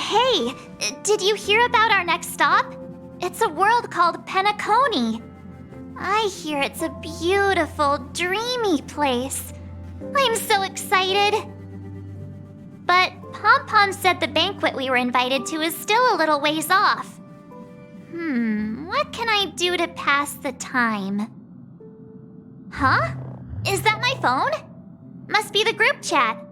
Hey, did you hear about our next stop? It's a world called Penacony. I hear it's a beautiful, dreamy place. I'm so excited. But Pom Pom said the banquet we were invited to is still a little ways off. What can I do to pass the time? Huh? Is that my phone? Must be the group chat.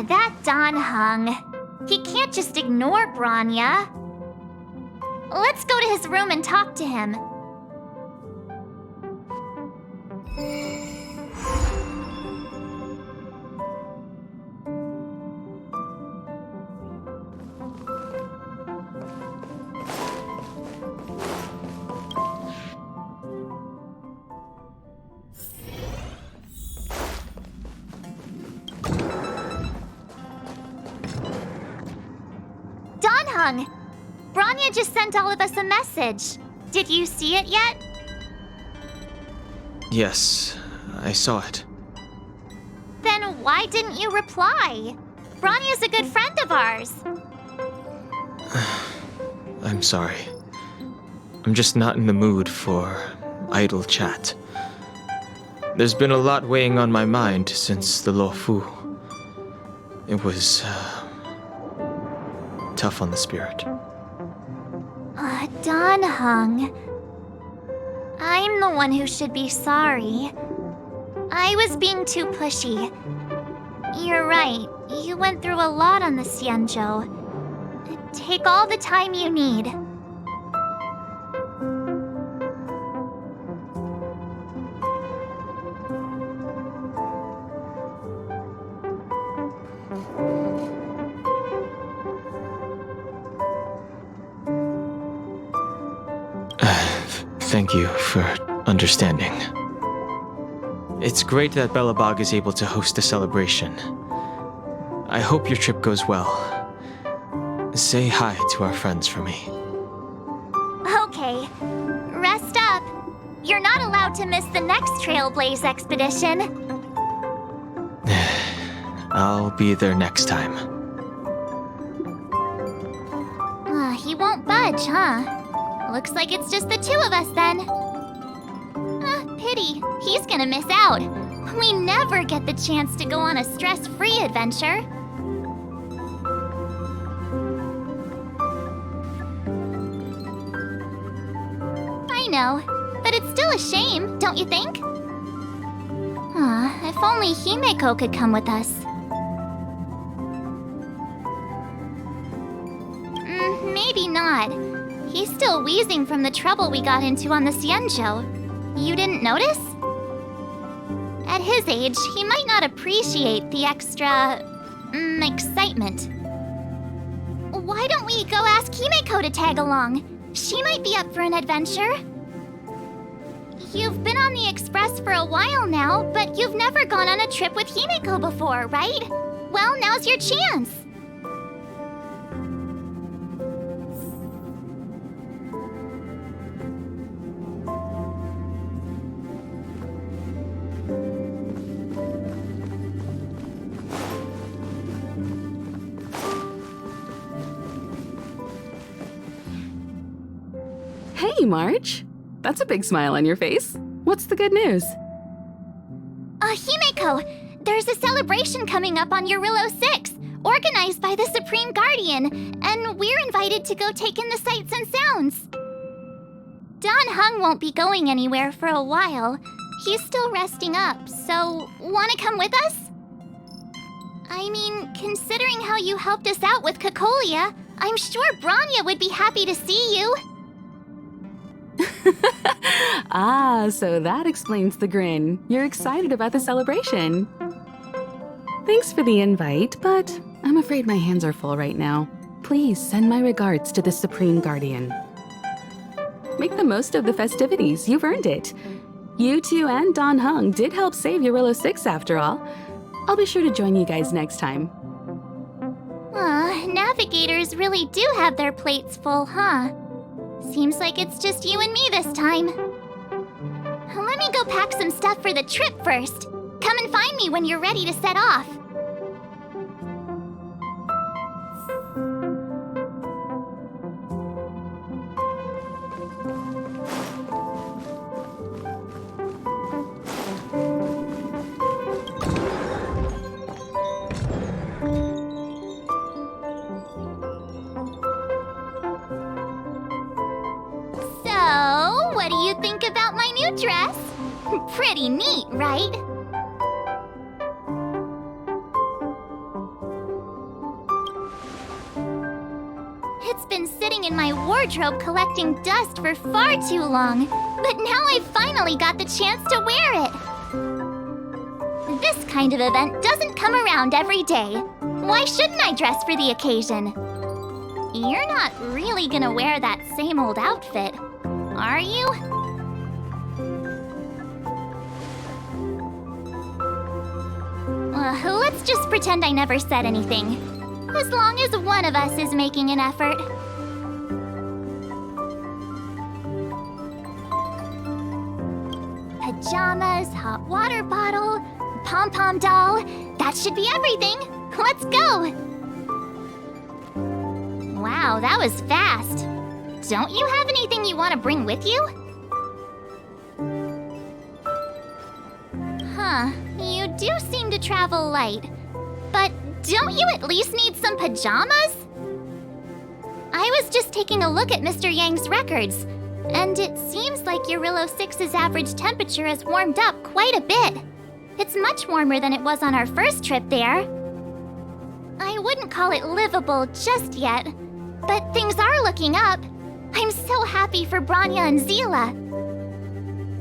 That Don Hung. He can't just ignore Branya. Let's go to his room and talk to him. Branya just sent all of us a message. Did you see it yet? Yes, I saw it. Then why didn't you reply? Branya's a good friend of ours. I'm sorry. I'm just not in the mood for idle chat. There's been a lot weighing on my mind since the Lo Fu. It was tough on the spirit. Don Hung. I'm the one who should be sorry. I was being too pushy. You're right. You went through a lot on the Xianzhou. Take all the time you need. Thank you for understanding. It's great that Belobog is able to host a celebration. I hope your trip goes well. Say hi to our friends for me. Okay. Rest up. You're not allowed to miss the next Trailblaze expedition. I'll be there next time. He won't budge, huh? Looks like it's just the two of us then. Pity. He's gonna miss out. We never get the chance to go on a stress-free adventure. I know, but it's still a shame, don't you think? If only Himeko could come with us. Maybe not. He's still wheezing from the trouble we got into on the Xianzhou. You didn't notice? At his age, he might not appreciate the extra... excitement. Why don't we go ask Himeko to tag along? She might be up for an adventure. You've been on the Express for a while now, but you've never gone on a trip with Himeko before, right? Well, now's your chance. Hey, March. That's a big smile on your face. What's the good news? Himeko, there's a celebration coming up on Eurillo 6. organized by the Supreme Guardian, and we're invited to go take in the sights and sounds. Don Hung won't be going anywhere for a while. He's still resting up, so wanna come with us? I mean, considering how you helped us out with Cocolia, I'm sure Branya would be happy to see you. Ah, so that explains the grin. You're excited about the celebration. Thanks for the invite, but I'm afraid my hands are full right now. Please send my regards to the Supreme Guardian. Make the most of the festivities. You've earned it. You two and Don Hung did help save Eurillo 6 after all. I'll be sure to join you guys next time. Navigators really do have their plates full, huh? Seems like it's just you and me this time. Let me go pack some stuff for the trip first. Come and find me when you're ready to set off. So, what do you think about my new dress? Pretty neat, right? It's been sitting in my wardrobe collecting dust for far too long, but now I've finally got the chance to wear it. This kind of event doesn't come around every day. Why shouldn't I dress for the occasion? You're not really gonna wear that same old outfit, are you? Let's just pretend I never said anything. As long as one of us is making an effort. Pajamas, hot water bottle, pom-pom doll. That should be everything. Let's go! Wow, that was fast. Don't you have anything you want to bring with you? Huh, you do seem to travel light. But don't you at least need some pajamas? I was just taking a look at Mr. Yang's records, and it seems like Eurillo 6's average temperature has warmed up quite a bit. It's much warmer than it was on our first trip there. I wouldn't call it livable just yet, but things are looking up. I'm so happy for Branya and Zila.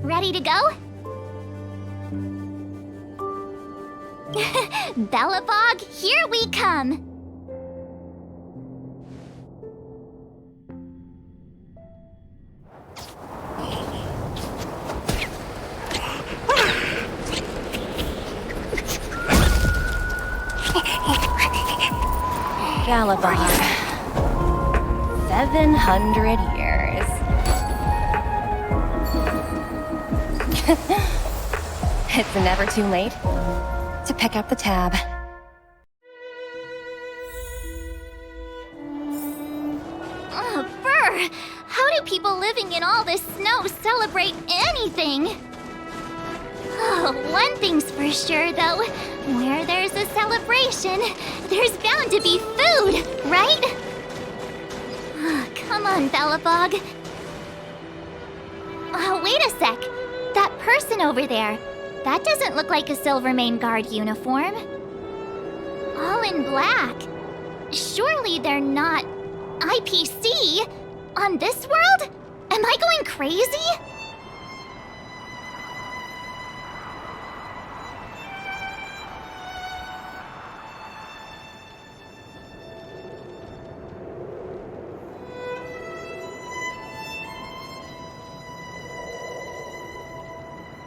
Ready to go? Belobog, here we come! Galabog. 700 years. It's never too late to pick up the tab. Oh, brr! How do people living in all this snow celebrate anything? Oh, one thing's for sure, though. Where there's a celebration, there's bound to be food, right? Oh, come on, Belobog. Oh, wait a sec. That person over there, that doesn't look like a Silvermane Guard uniform. All in black. Surely they're not IPC on this world? Am I going crazy?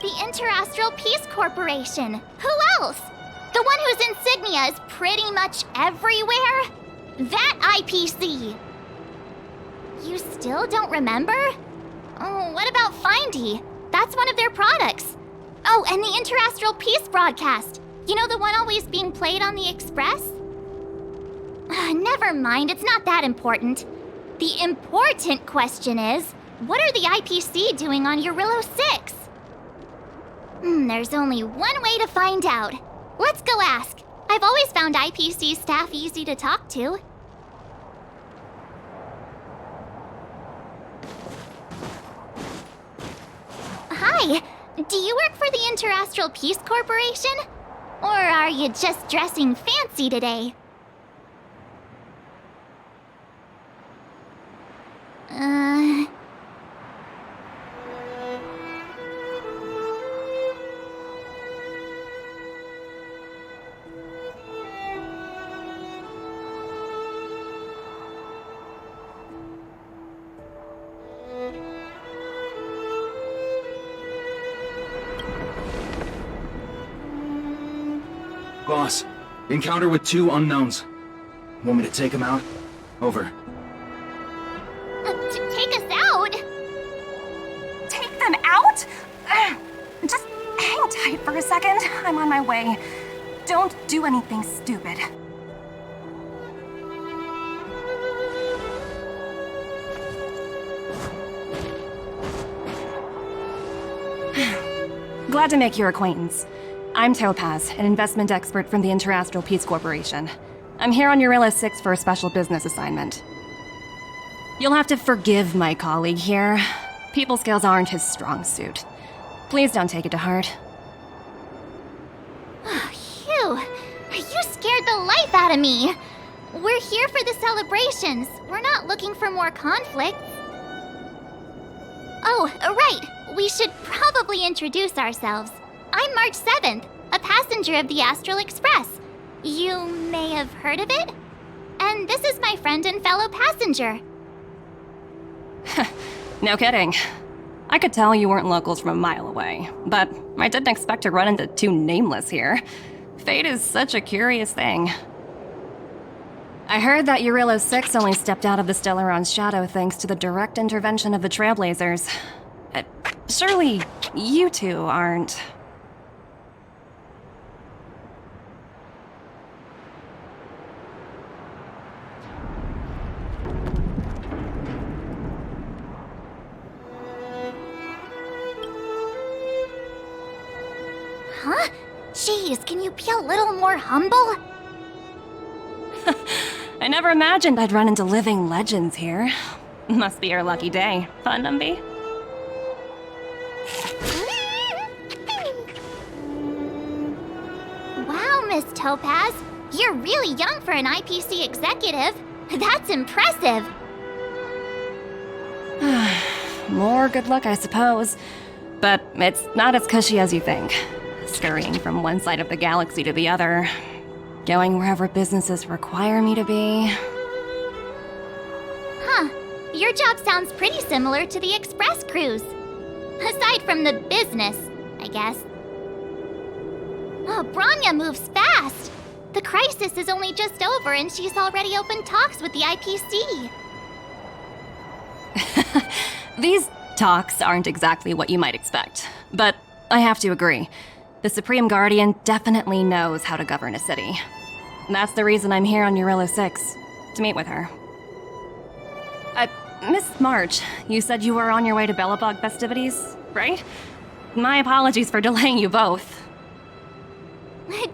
The Interastral Peace Corporation. Who else? The one whose insignia is pretty much everywhere? That IPC. You still don't remember? Oh, what about Findy? That's one of their products. Oh, and the Interastral Peace broadcast. You know, the one always being played on the Express? Never mind, it's not that important. The important question is, what are the IPC doing on Eurillo 6? There's only one way to find out. Let's go ask. I've always found IPC staff easy to talk to. Hi, do you work for the Interastral Peace Corporation? Or are you just dressing fancy today? Boss, encounter with 2 unknowns. Want me to take them out? Over. To take us out? Take them out? Just hang tight for a second. I'm on my way. Don't do anything stupid. Glad to make your acquaintance. I'm Topaz, an investment expert from the Interastral Peace Corporation. I'm here on Eurilla 6 for a special business assignment. You'll have to forgive my colleague here. People skills aren't his strong suit. Please don't take it to heart. Phew, you scared the life out of me. We're here for the celebrations. We're not looking for more conflict. Oh, right. We should probably introduce ourselves. I'm March 7th, a passenger of the Astral Express. You may have heard of it? And this is my friend and fellow passenger. No kidding. I could tell you weren't locals from a mile away, but I didn't expect to run into 2 nameless here. Fate is such a curious thing. I heard that Eurilla 6 only stepped out of the Stellaron's shadow thanks to the direct intervention of the Trailblazers. Surely you 2 aren't... Huh? Jeez, can you be a little more humble? I never imagined I'd run into living legends here. Must be your lucky day, fun, Numby? Wow, Miss Topaz. You're really young for an IPC executive. That's impressive. More good luck, I suppose. But it's not as cushy as you think. Scurrying from one side of the galaxy to the other. Going wherever businesses require me to be. Huh. Your job sounds pretty similar to the Express cruise. Aside from the business, I guess. Oh, Branya moves fast. The crisis is only just over and she's already opened talks with the IPC. These talks aren't exactly what you might expect. But I have to agree. The Supreme Guardian definitely knows how to govern a city. That's the reason I'm here on Eurilla 6, to meet with her. Miss March, you said you were on your way to Belobog festivities, right? My apologies for delaying you both.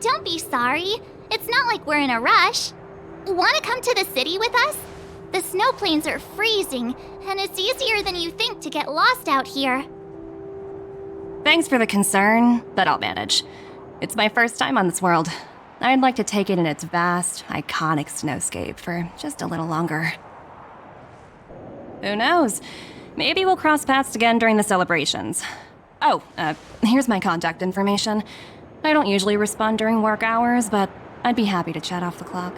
Don't be sorry. It's not like we're in a rush. Want to come to the city with us? The snow plains are freezing, and it's easier than you think to get lost out here. Thanks for the concern, but I'll manage. It's my first time on this world. I'd like to take it in its vast, iconic snowscape for just a little longer. Who knows? Maybe we'll cross paths again during the celebrations. Oh, here's my contact information. I don't usually respond during work hours, but I'd be happy to chat off the clock.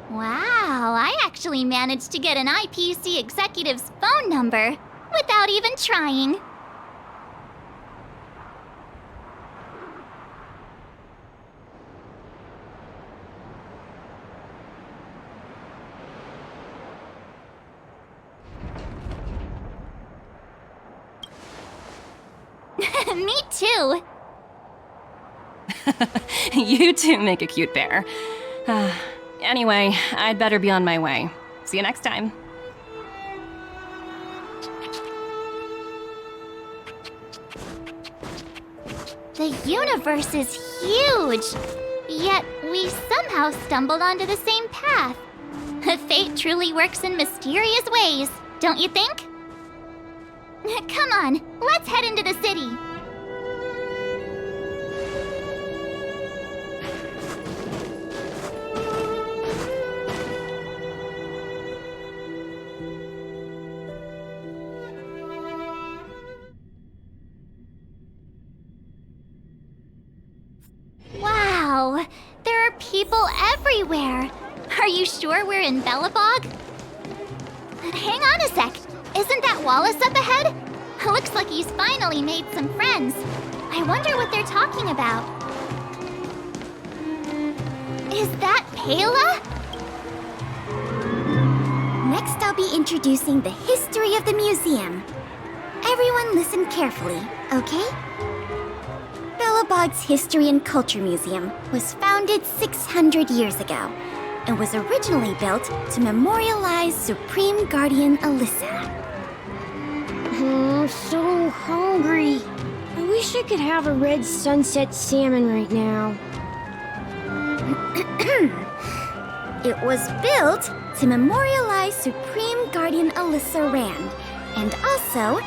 Wow, I actually managed to get an IPC executive's phone number without even trying. Me too. You two make a cute pair. Anyway, I'd better be on my way. See you next time. The universe is huge. Yet we somehow stumbled onto the same path. Fate truly works in mysterious ways, don't you think? Come on, let's head into the city. Wow, there are people everywhere. Are you sure we're in Belobog? Hang on a sec. Isn't that Wallace up ahead? Looks like he's finally made some friends. I wonder what they're talking about. Is that Pela? Next, I'll be introducing the history of the museum. Everyone listen carefully, okay? Belobog's History and Culture Museum was founded 600 years ago and was originally built to memorialize Supreme Guardian Alyssa. I'm so hungry. I wish I could have a red sunset salmon right now. It was built to memorialize Supreme Guardian Alyssa Rand, and also...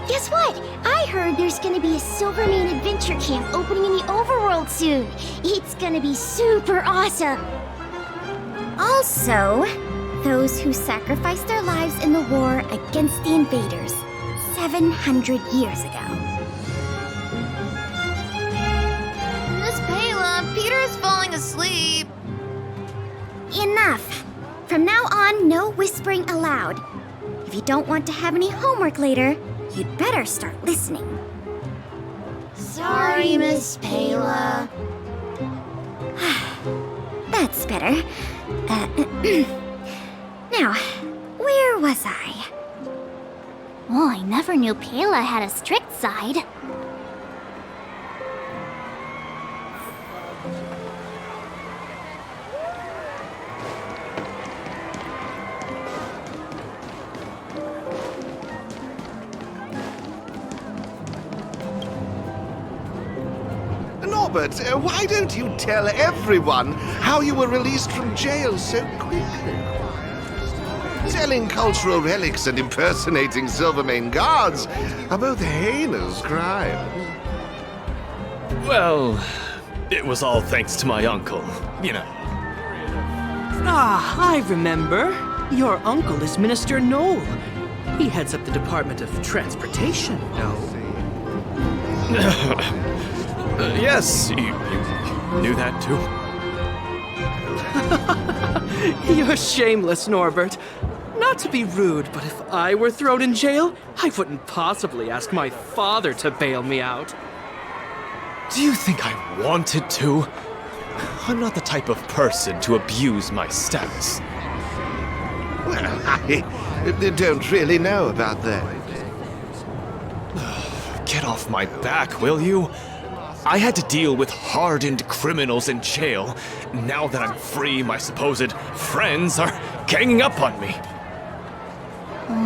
Guess what? I heard there's gonna be a Silvermane adventure camp opening in the overworld soon. It's gonna be super awesome. Also, those who sacrificed their lives in the war against the invaders 700 years ago. Miss Pela, Peter's falling asleep. Enough! From now on, no whispering aloud. If you don't want to have any homework later, you'd better start listening. Sorry, Miss Pela. That's better. Now, where was I? Oh, I never knew Pela had a strict side. Norbert, why don't you tell everyone how you were released from jail so quickly? Selling cultural relics and impersonating Silvermane guards are both heinous crimes. Well, it was all thanks to my uncle, you know. Ah, I remember. Your uncle is Minister Knoll. He heads up the Department of Transportation, no? Yes, you knew that too. You're shameless, Norbert. Not to be rude, but if I were thrown in jail, I wouldn't possibly ask my father to bail me out. Do you think I wanted to? I'm not the type of person to abuse my status. Well, I don't really know about that. Get off my back, will you? I had to deal with hardened criminals in jail. Now that I'm free, my supposed friends are ganging up on me.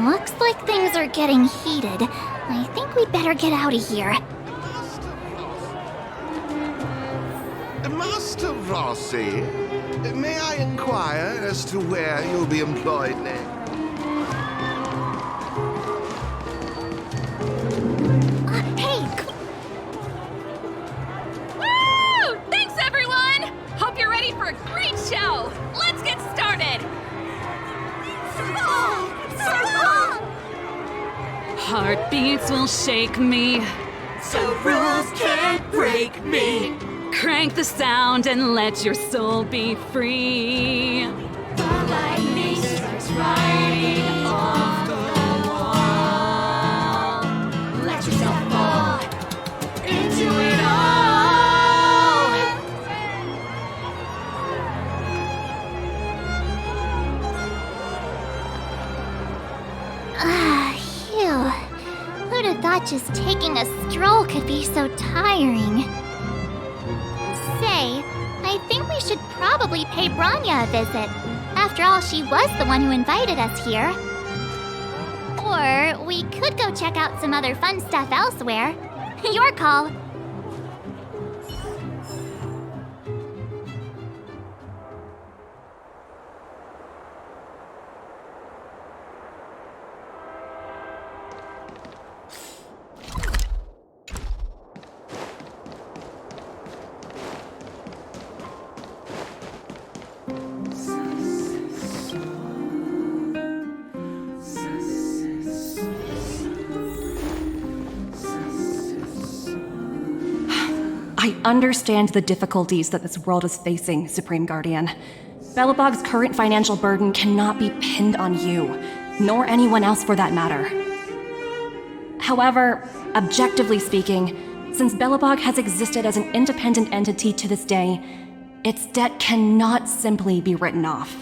Looks like things are getting heated. I think we'd better get out of here. Master Rossi, may I inquire as to where you'll be employed next? Hey! Woo! Thanks, everyone! Hope you're ready for a great show. Let's get started. Heartbeats will shake me, so rules can't break me. Crank the sound and let your soul be free. The lightning strikes writing on the wall. Let yourself fall into it all. Phew. Who'd have thought just taking a stroll could be so tiring? Say, I think we should probably pay Branya a visit. After all, she was the one who invited us here. Or we could go check out some other fun stuff elsewhere. Your call. I understand the difficulties that this world is facing, Supreme Guardian. Belobog's current financial burden cannot be pinned on you, nor anyone else for that matter. However, objectively speaking, since Belobog has existed as an independent entity to this day, its debt cannot simply be written off.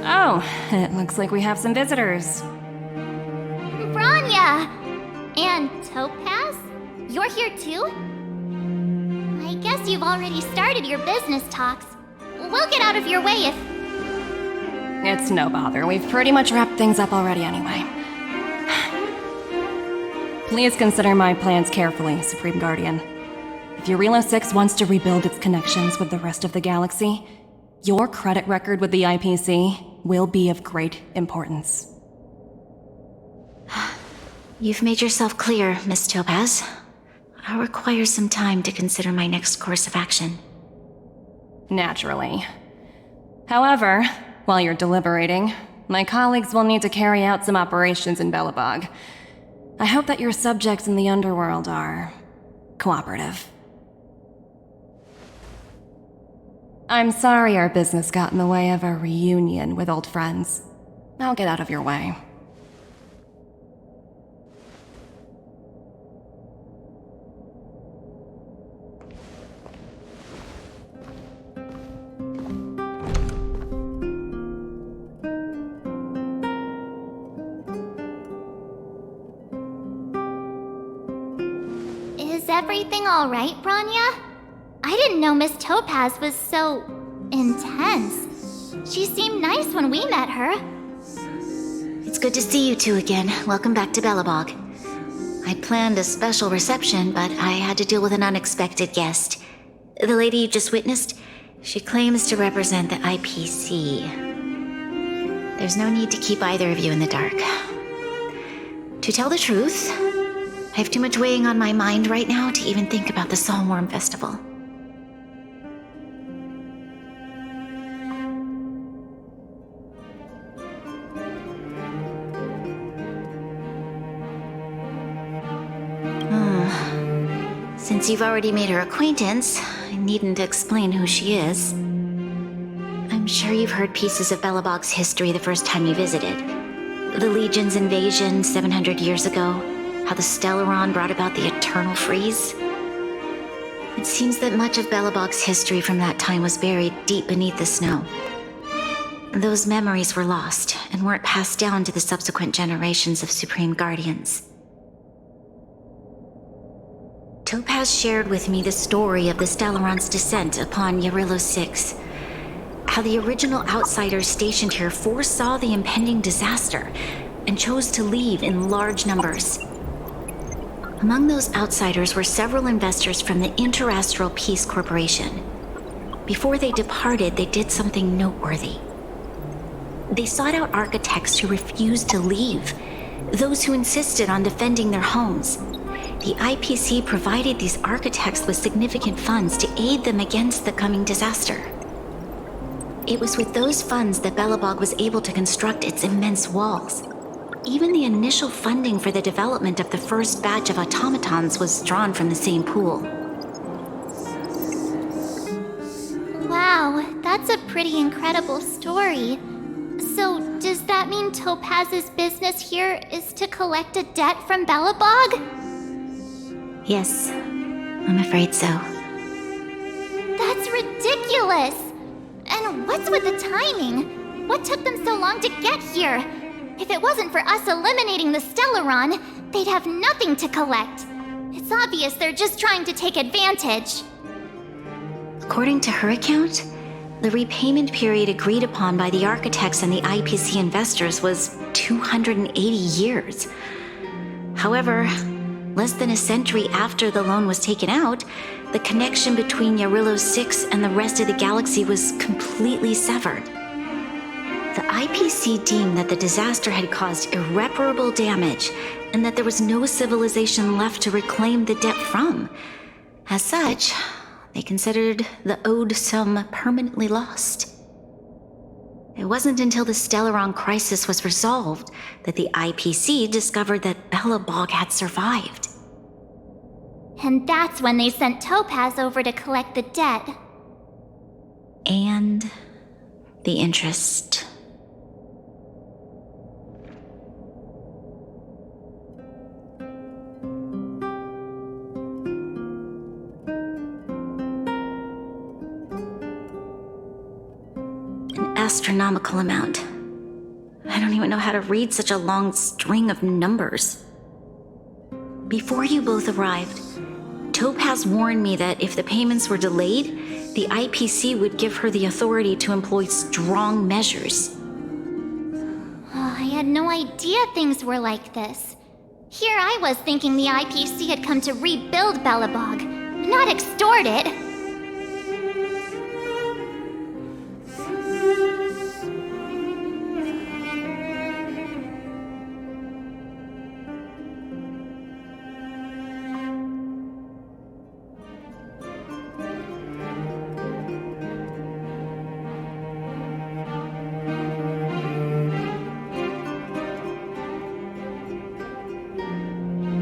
Oh, it looks like we have some visitors. Branya! And Topaz? You're here too? I guess you've already started your business talks. We'll get out of your way if... It's no bother. We've pretty much wrapped things up already anyway. Please consider my plans carefully, Supreme Guardian. If Eurilo 6 wants to rebuild its connections with the rest of the galaxy, your credit record with the IPC will be of great importance. You've made yourself clear, Miss Topaz. I'll require some time to consider my next course of action. Naturally. However, while you're deliberating, my colleagues will need to carry out some operations in Belobog. I hope that your subjects in the underworld are cooperative. I'm sorry our business got in the way of a reunion with old friends. I'll get out of your way. Is everything all right, Branya? I didn't know Miss Topaz was so... intense. She seemed nice when we met her. It's good to see you two again. Welcome back to Belobog. I planned a special reception, but I had to deal with an unexpected guest. The lady you just witnessed, she claims to represent the IPC. There's no need to keep either of you in the dark. To tell the truth, I have too much weighing on my mind right now to even think about the Saltworm Festival. Since you've already made her acquaintance, I needn't explain who she is. I'm sure you've heard pieces of Belobog's history the first time you visited. The Legion's invasion 700 years ago, how the Stellaron brought about the Eternal Freeze. It seems that much of Belobog's history from that time was buried deep beneath the snow. Those memories were lost and weren't passed down to the subsequent generations of Supreme Guardians. Topaz shared with me the story of the Stellaron's descent upon Eurilo 6. How the original outsiders stationed here foresaw the impending disaster and chose to leave in large numbers. Among those outsiders were several investors from the Interastral Peace Corporation. Before they departed, they did something noteworthy. They sought out architects who refused to leave, those who insisted on defending their homes. The IPC provided these architects with significant funds to aid them against the coming disaster. It was with those funds that Belobog was able to construct its immense walls. Even the initial funding for the development of the first batch of automatons was drawn from the same pool. Wow, that's a pretty incredible story. So, does that mean Topaz's business here is to collect a debt from Belobog? Yes, I'm afraid so. That's ridiculous! And what's with the timing? What took them so long to get here? If it wasn't for us eliminating the Stellaron, they'd have nothing to collect. It's obvious they're just trying to take advantage. According to her account, the repayment period agreed upon by the architects and the IPC investors was 280 years. However, less than a century after the loan was taken out, the connection between Eurilo 6 and the rest of the galaxy was completely severed. The IPC deemed that the disaster had caused irreparable damage and that there was no civilization left to reclaim the debt from. As such, they considered the owed sum permanently lost. It wasn't until the Stellaron crisis was resolved that the IPC discovered that Belobog had survived. And that's when they sent Topaz over to collect the debt. And the interest. An astronomical amount. I don't even know how to read such a long string of numbers. Before you both arrived, Topaz warned me that if the payments were delayed, the IPC would give her the authority to employ strong measures. Oh, I had no idea things were like this. Here I was thinking the IPC had come to rebuild Belobog, not extort it.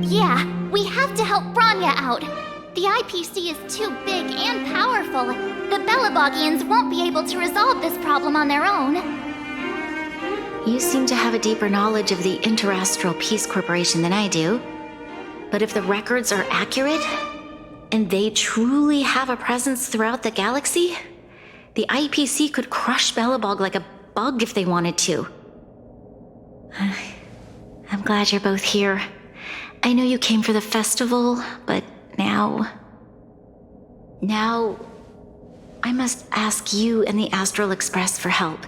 Yeah, we have to help Bronya out. The IPC is too big and powerful. The Belobogians won't be able to resolve this problem on their own. You seem to have a deeper knowledge of the Interastral Peace Corporation than I do. But if the records are accurate, and they truly have a presence throughout the galaxy, the IPC could crush Belobog like a bug if they wanted to. I'm glad you're both here. I know you came for the festival, but now I must ask you and the Astral Express for help.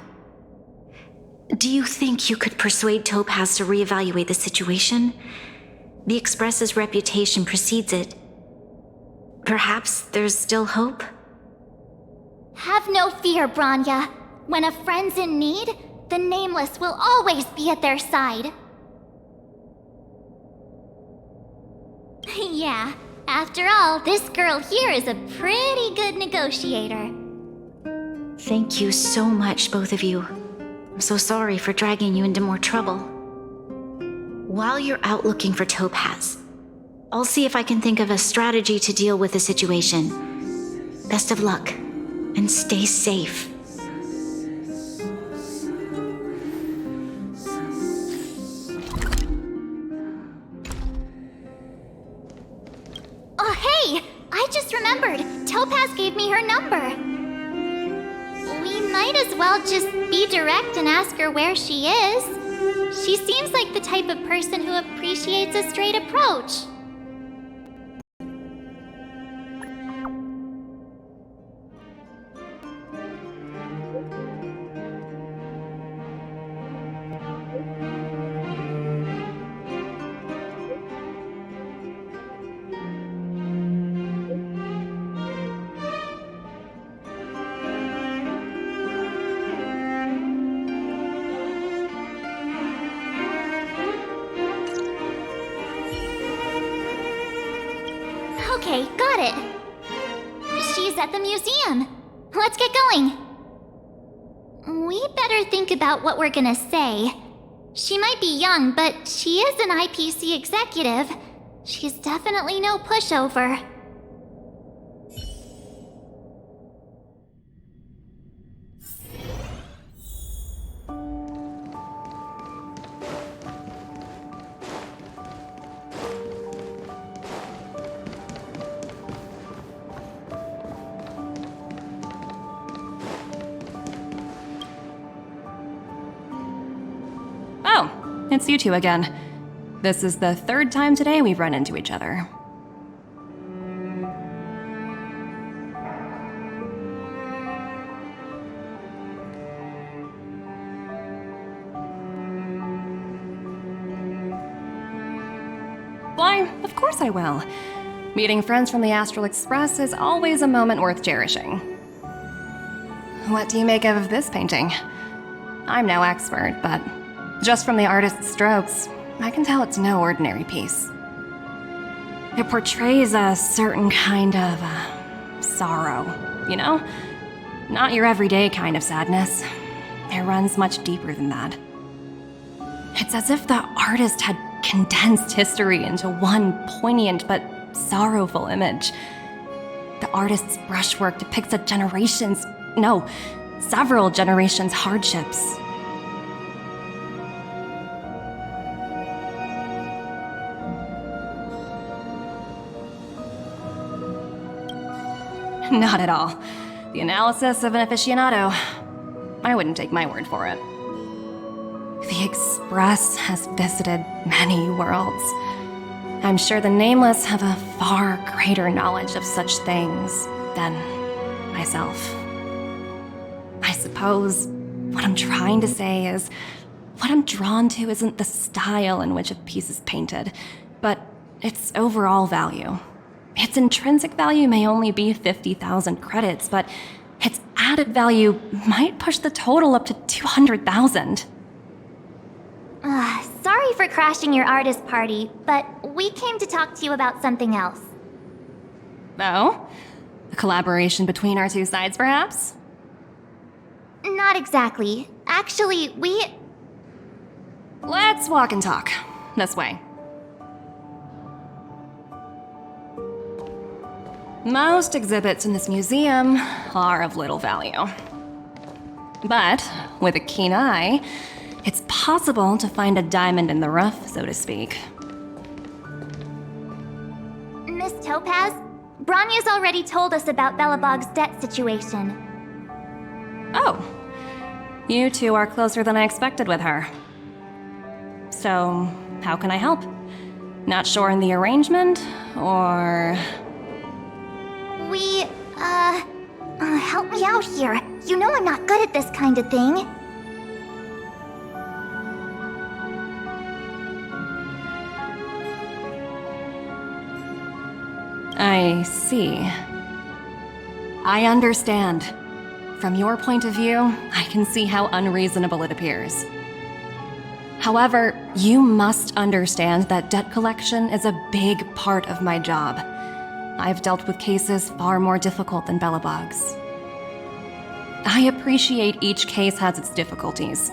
Do you think you could persuade Topaz to reevaluate the situation? The Express's reputation precedes it. Perhaps there's still hope? Have no fear, Bronya. When a friend's in need, the Nameless will always be at their side. Yeah, after all, this girl here is a pretty good negotiator. Thank you so much, both of you. I'm so sorry for dragging you into more trouble. While you're out looking for Topaz, I'll see if I can think of a strategy to deal with the situation. Best of luck, and stay safe. Oh, hey! I just remembered. Topaz gave me her number. We might as well just be direct and ask her where she is. She seems like the type of person who appreciates a straight approach. Okay, got it. She's at the museum. Let's get going. We better think about what we're gonna say. She might be young, but she is an IPC executive. She's definitely no pushover. Oh, it's you two again. This is the third time today we've run into each other. Why, of course I will. Meeting friends from the Astral Express is always a moment worth cherishing. What do you make of this painting? I'm no expert, but just from the artist's strokes, I can tell it's no ordinary piece. It portrays a certain kind of sorrow, you know? Not your everyday kind of sadness. it runs much deeper than that. It's as if the artist had condensed history into one poignant but sorrowful image. The artist's brushwork depicts several generations' hardships. Not at all. The analysis of an aficionado. I wouldn't take my word for it. The Express has visited many worlds. I'm sure the Nameless have a far greater knowledge of such things than myself. I suppose what I'm trying to say is, what I'm drawn to isn't the style in which a piece is painted, but its overall value. Its intrinsic value may only be 50,000 credits, but its added value might push the total up to 200,000. Sorry for crashing your artist party, but we came to talk to you about something else. Oh? A collaboration between our two sides, perhaps? Not exactly. Actually, Let's walk and talk. This way. Most exhibits in this museum are of little value. But with a keen eye, it's possible to find a diamond in the rough, so to speak. Miss Topaz, Bronya's already told us about Belobog's debt situation. Oh. You two are closer than I expected with her. So, how can I help? Not sure in the arrangement, or... Help me out here. You know I'm not good at this kind of thing. I see. I understand. From your point of view, I can see how unreasonable it appears. However, you must understand that debt collection is a big part of my job. I've dealt with cases far more difficult than Belobog's. I appreciate each case has its difficulties,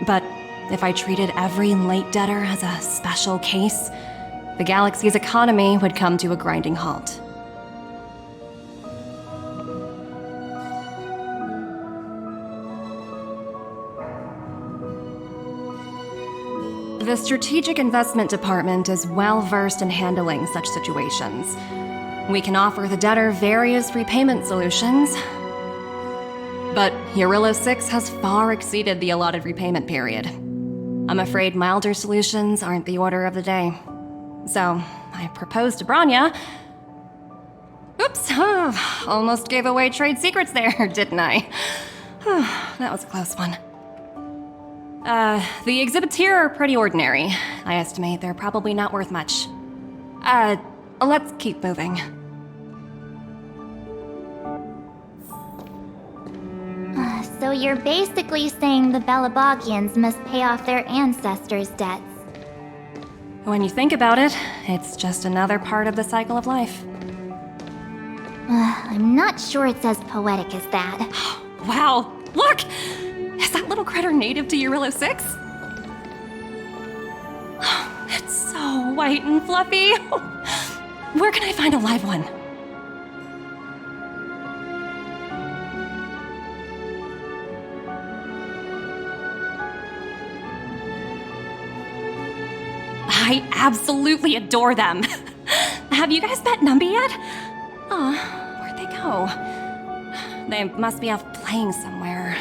but if I treated every late debtor as a special case, the galaxy's economy would come to a grinding halt. The Strategic Investment Department is well versed in handling such situations. We can offer the debtor various repayment solutions, but Eurylo 6 has far exceeded the allotted repayment period. I'm afraid milder solutions aren't the order of the day. So, I proposed to Bronya. Oops, almost gave away trade secrets there, didn't I? That was a close one. The exhibits here are pretty ordinary. I estimate they're probably not worth much. Let's keep moving. So you're basically saying the Belobogians must pay off their ancestors' debts. When you think about it, it's just another part of the cycle of life. I'm not sure it's as poetic as that. Wow, look! Is that little critter native to Eurylo 6? It's so white and fluffy. Where can I find a live one? I absolutely adore them. Have you guys met Numby yet? Oh, where'd they go? They must be off playing somewhere.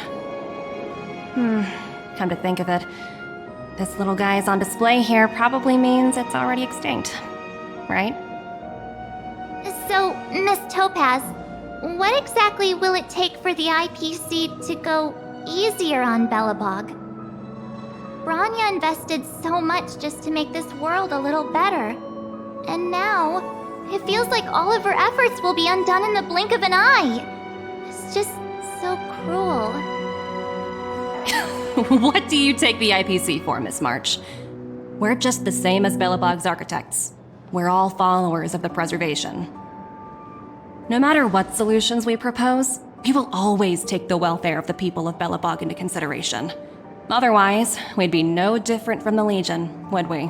Come to think of it, this little guy is on display here probably means it's already extinct, right? So, Miss Topaz, what exactly will it take for the IPC to go easier on Belobog? Bronya invested so much just to make this world a little better. And now, it feels like all of her efforts will be undone in the blink of an eye. It's just so cruel. What do you take the IPC for, Miss March? We're just the same as Belobog's architects. We're all followers of the preservation. No matter what solutions we propose, We will always take the welfare of the people of Belobog into consideration. Otherwise, we'd be no different from the Legion, would we?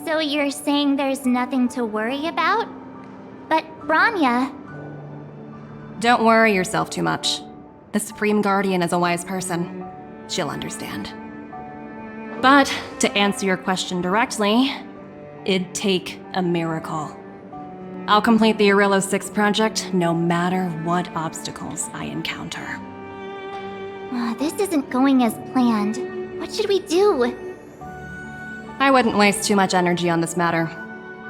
So you're saying there's nothing to worry about? But Branya... Don't worry yourself too much. The Supreme Guardian is a wise person. She'll understand. But to answer your question directly, it'd take a miracle. I'll complete the Arillo 6 project no matter what obstacles I encounter. This isn't going as planned. What should we do? I wouldn't waste too much energy on this matter.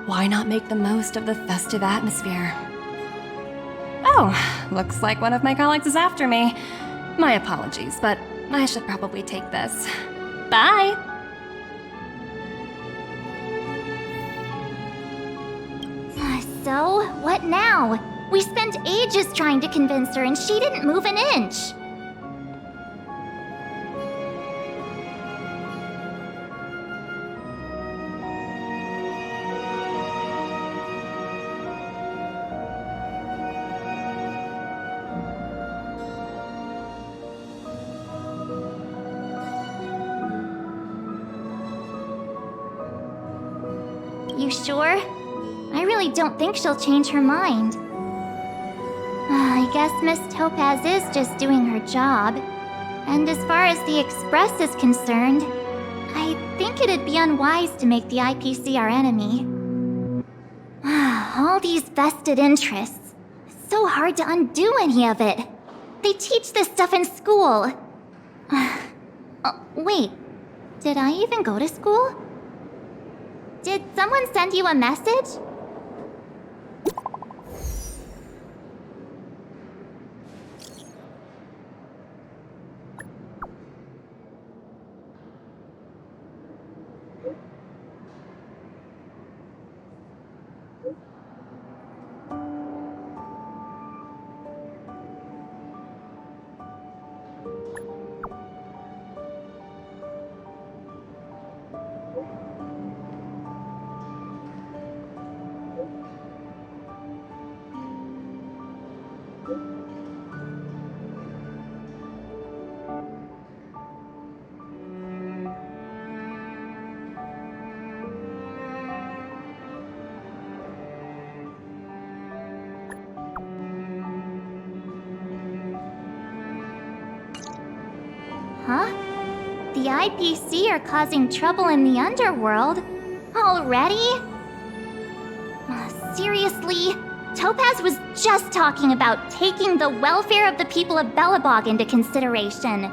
Why not make the most of the festive atmosphere? Oh, looks like one of my colleagues is after me. My apologies, but I should probably take this. Bye! So, what now? We spent ages trying to convince her and she didn't move an inch. You sure? I really don't think she'll change her mind. I guess Miss Topaz is just doing her job. And as far as the Express is concerned, I think it'd be unwise to make the IPC our enemy. All these vested interests. It's so hard to undo any of it. They teach this stuff in school. Wait, did I even go to school? Did someone send you a message? Huh? The IPC are causing trouble in the underworld? Already? Seriously? Topaz was just talking about taking the welfare of the people of Belobog into consideration.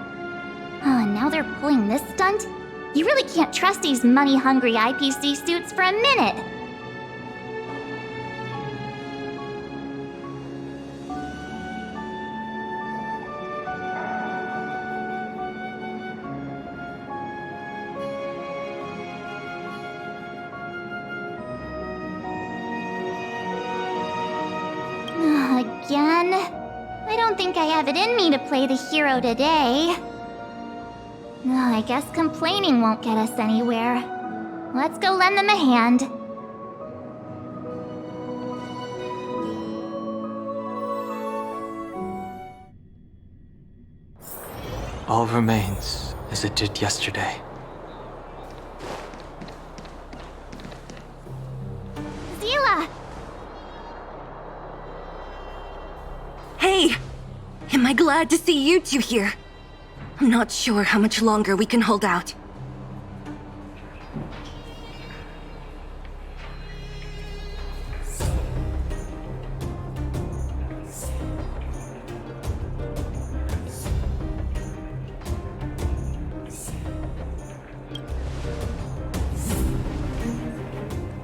And now they're pulling this stunt? You really can't trust these money-hungry IPC suits for a minute. Again? I don't think I have it in me to play the hero today. I guess complaining won't get us anywhere. Let's go lend them a hand. All remains as it did yesterday. Zila! Hey! Am I glad to see you two here? I'm not sure how much longer we can hold out.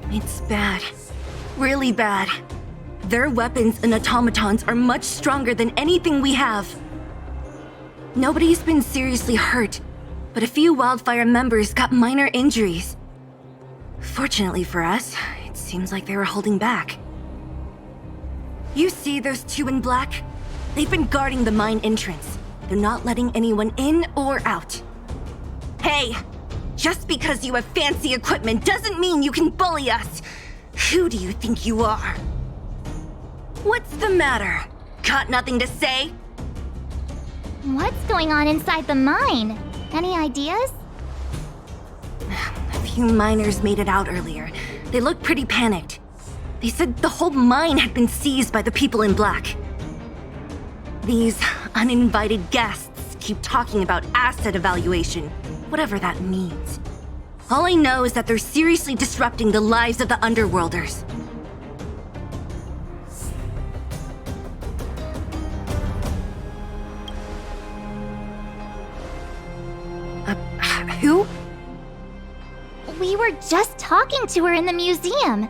It's bad. Really bad. Their weapons and automatons are much stronger than anything we have. Nobody's been seriously hurt, but a few Wildfire members got minor injuries. Fortunately for us, it seems like they were holding back. You see those two in black? They've been guarding the mine entrance. They're not letting anyone in or out. Hey! Just because you have fancy equipment doesn't mean you can bully us! Who do you think you are? What's the matter? Got nothing to say? What's going on inside the mine? Any ideas? A few miners made it out earlier. They looked pretty panicked. They said the whole mine had been seized by the people in black. These uninvited guests keep talking about asset evaluation, whatever that means. All I know is that they're seriously disrupting the lives of the Underworlders. Who? We were just talking to her in the museum.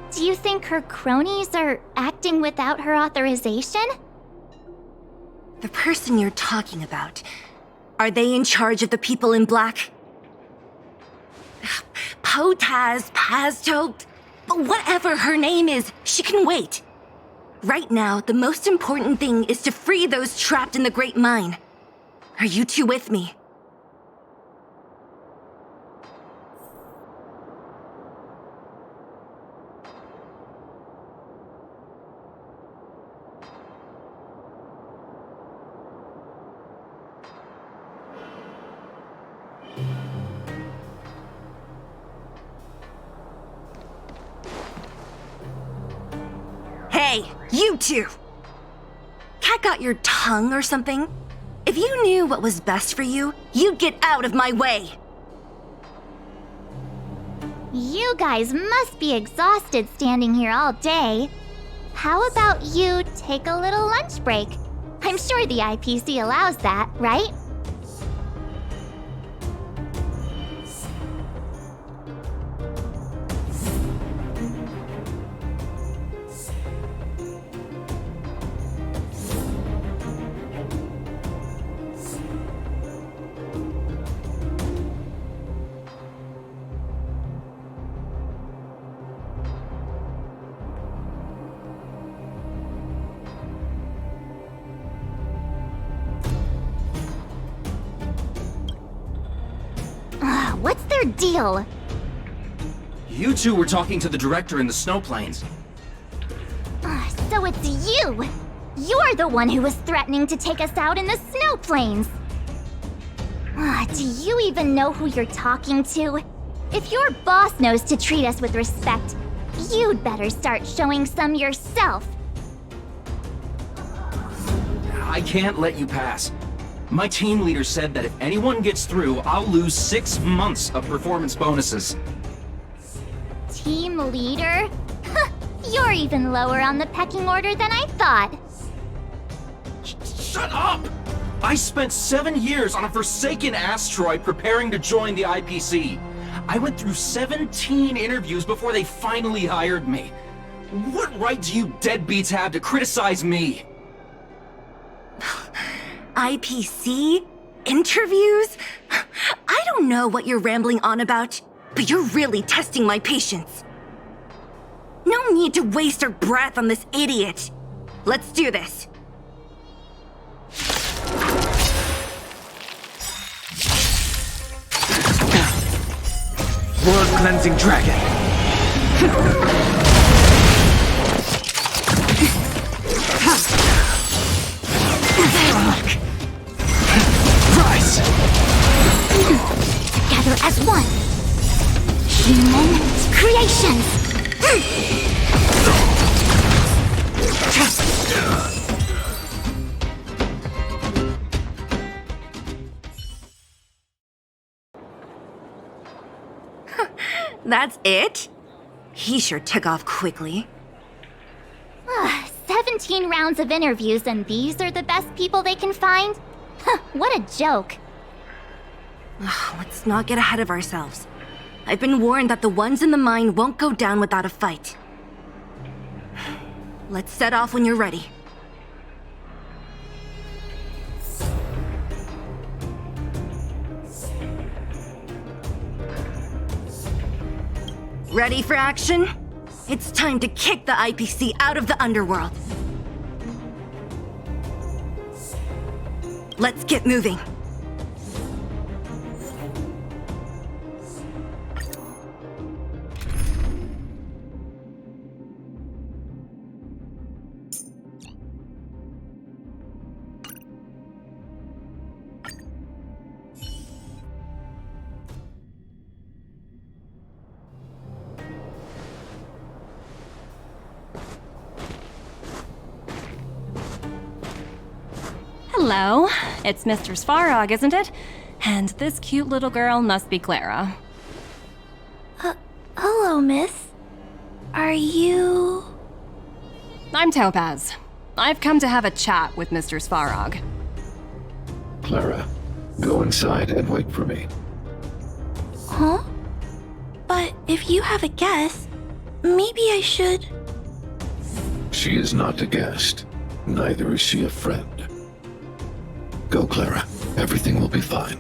Do you think her cronies are acting without her authorization? The person you're talking about. Are they in charge of the people in black? Potaz, Pazto, whatever her name is, she can wait. Right now, the most important thing is to free those trapped in the Great Mine. Are you two with me? Hey, you two! Cat got your tongue or something? If you knew what was best for you, you'd get out of my way! You guys must be exhausted standing here all day. How about you take a little lunch break? I'm sure the IPC allows that, right? What's their deal? You two were talking to the director in the snow plains. So it's you! You're the one who was threatening to take us out in the snow plains! Do you even know who you're talking to? If your boss knows to treat us with respect, you'd better start showing some yourself. I can't let you pass. My team leader said that if anyone gets through, I'll lose 6 months of performance bonuses. Team leader? You're even lower on the pecking order than I thought. Shut up! I spent 7 years on a forsaken asteroid preparing to join the IPC. I went through 17 interviews before they finally hired me. What right do you deadbeats have to criticize me? IPC? Interviews? I don't know what you're rambling on about, but you're really testing my patience. No need to waste our breath on this idiot. Let's do this. Blood-cleansing dragon. Rise! Together as one. Human creations. That's it? He sure took off quickly. 17 rounds of interviews and these are the best people they can find? What a joke. Let's not get ahead of ourselves. I've been warned that the ones in the mine won't go down without a fight. Let's set off when you're ready. Ready for action? It's time to kick the IPC out of the underworld. Let's get moving. Hello, it's Mr. Svarog, isn't it? And this cute little girl must be Clara. Hello, miss. Are you... I'm Topaz. I've come to have a chat with Mr. Svarog. Clara, go inside and wait for me. Huh? But if you have a guest, maybe I should... She is not a guest. Neither is she a friend. Go, Clara. Everything will be fine.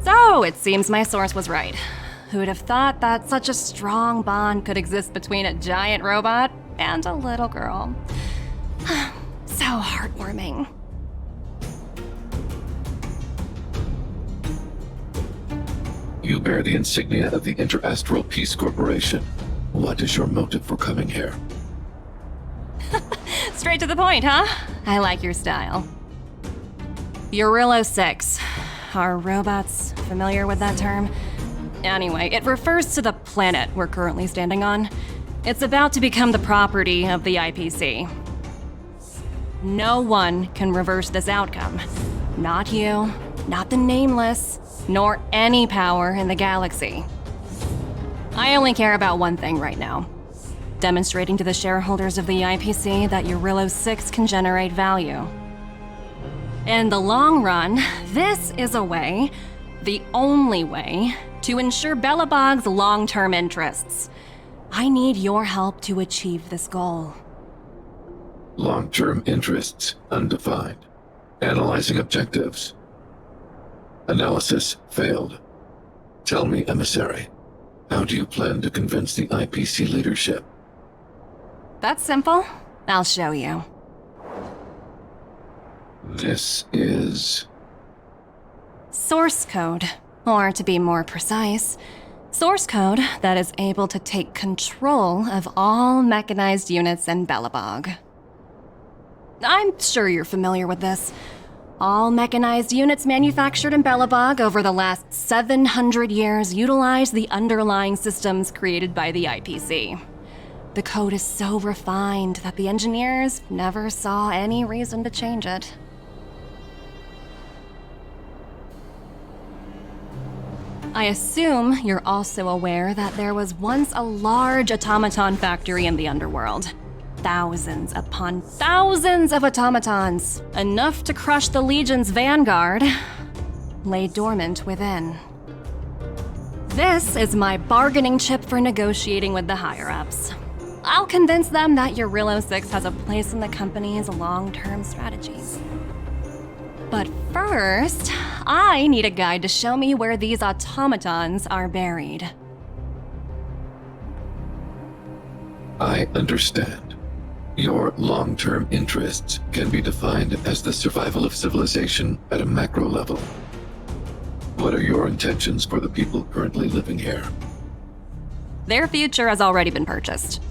So, it seems my source was right. Who'd have thought that such a strong bond could exist between a giant robot and a little girl? So heartwarming. You bear the insignia of the Interastral Peace Corporation. What is your motive for coming here? Straight to the point, huh? I like your style. Eurillo 6. Are robots familiar with that term? Anyway, it refers to the planet we're currently standing on. It's about to become the property of the IPC. No one can reverse this outcome. Not you, not the Nameless, nor any power in the galaxy. I only care about one thing right now. Demonstrating to the shareholders of the IPC that Eurillo 6 can generate value. In the long run, this is a way, the only way, to ensure Belobog's long-term interests. I need your help to achieve this goal. Long-term interests undefined. Analyzing objectives. Analysis failed. Tell me, emissary, how do you plan to convince the IPC leadership? That's simple. I'll show you. This is... Source code. Or to be more precise, source code that is able to take control of all mechanized units in Belobog. I'm sure you're familiar with this. All mechanized units manufactured in Belobog over the last 700 years utilize the underlying systems created by the IPC. The code is so refined that the engineers never saw any reason to change it. I assume you're also aware that there was once a large automaton factory in the underworld. Thousands upon thousands of automatons, enough to crush the Legion's vanguard, lay dormant within. This is my bargaining chip for negotiating with the higher-ups. I'll convince them that Eurillo 6 has a place in the company's long-term strategies. But first, I need a guide to show me where these automatons are buried. I understand. Your long-term interests can be defined as the survival of civilization at a macro level. What are your intentions for the people currently living here? Their future has already been purchased.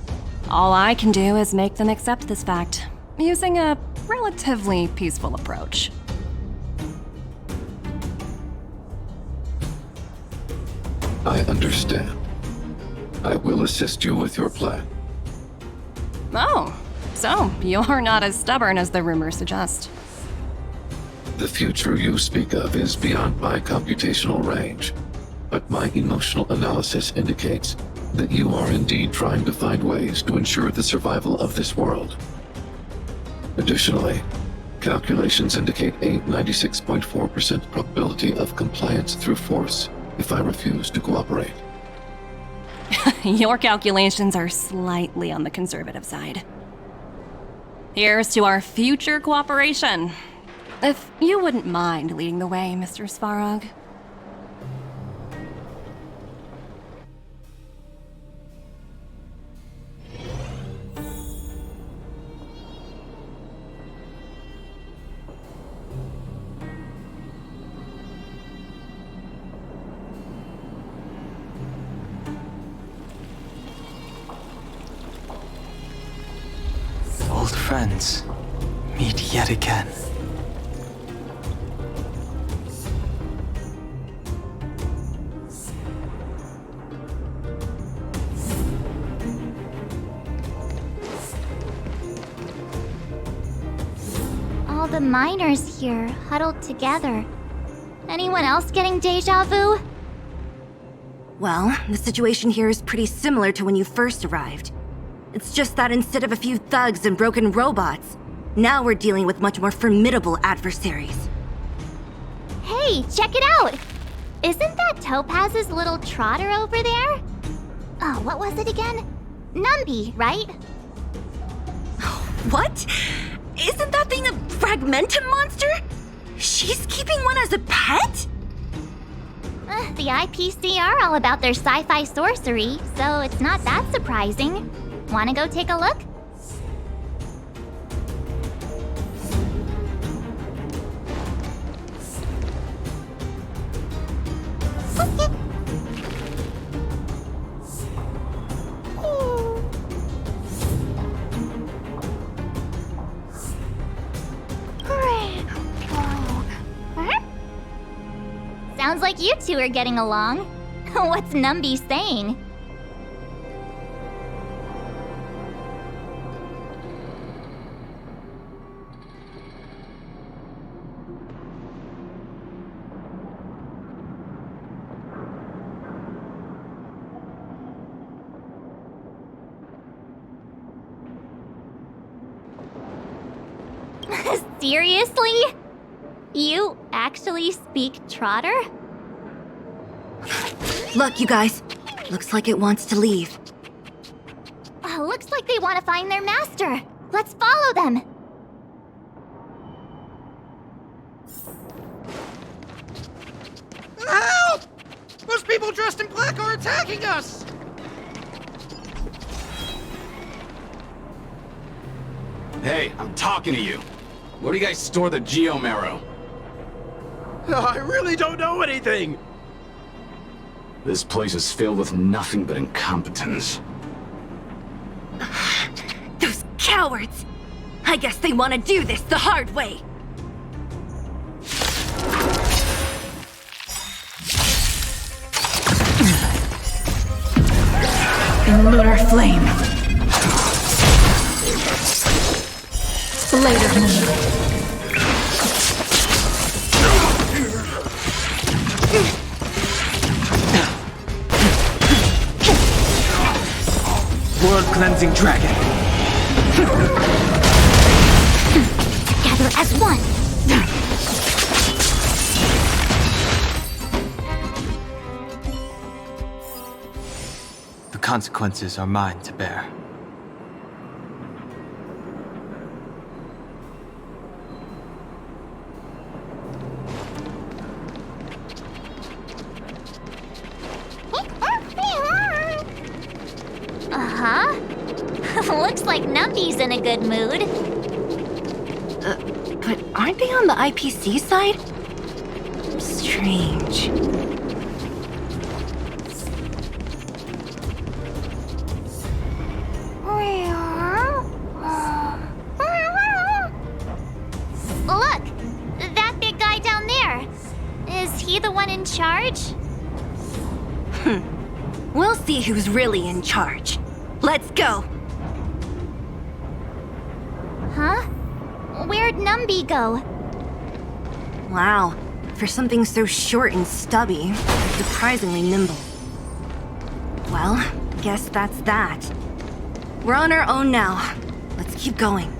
All I can do is make them accept this fact, using a relatively peaceful approach. I understand. I will assist you with your plan. Oh, so you're not as stubborn as the rumors suggest. The future you speak of is beyond my computational range, but my emotional analysis indicates that you are indeed trying to find ways to ensure the survival of this world. Additionally, calculations indicate a 96.4% probability of compliance through force if I refuse to cooperate. Your calculations are slightly on the conservative side. Here's to our future cooperation. If you wouldn't mind leading the way, Mr. Svarog. Old friends, meet yet again. the miners here, huddled together. Anyone else getting deja vu? Well, the situation here is pretty similar to when you first arrived. It's just that instead of a few thugs and broken robots, now we're dealing with much more formidable adversaries. Hey, check it out! Isn't that Topaz's little trotter over there? Oh, what was it again? Numby, right? What? Isn't that thing a fragmentum monster? She's keeping one as a pet? The IPC are all about their sci-fi sorcery, so it's not that surprising. Wanna go take a look? Sounds like you two are getting along. What's Numby saying? Seriously? You actually speak Trotter? Look, you guys. Looks like it wants to leave. Looks like they want to find their master. Let's follow them. Help! Those people dressed in black are attacking us! Hey, I'm talking to you. Where do you guys store the Geomarrow? I really don't know anything! This place is filled with nothing but incompetence. Those cowards! I guess they want to do this the hard way. Lunar flame. Blade of moon. Blood-cleansing dragon. Together as one. The consequences are mine to bear. Uh-huh. Looks like Numby's in a good mood. But aren't they on the IPC side? Strange. Look! That big guy down there. Is he the one in charge? We'll see who's really in charge. Let's go! Huh? Where'd Numby go? Wow. For something so short and stubby, surprisingly nimble. Well, guess that's that. We're on our own now. Let's keep going.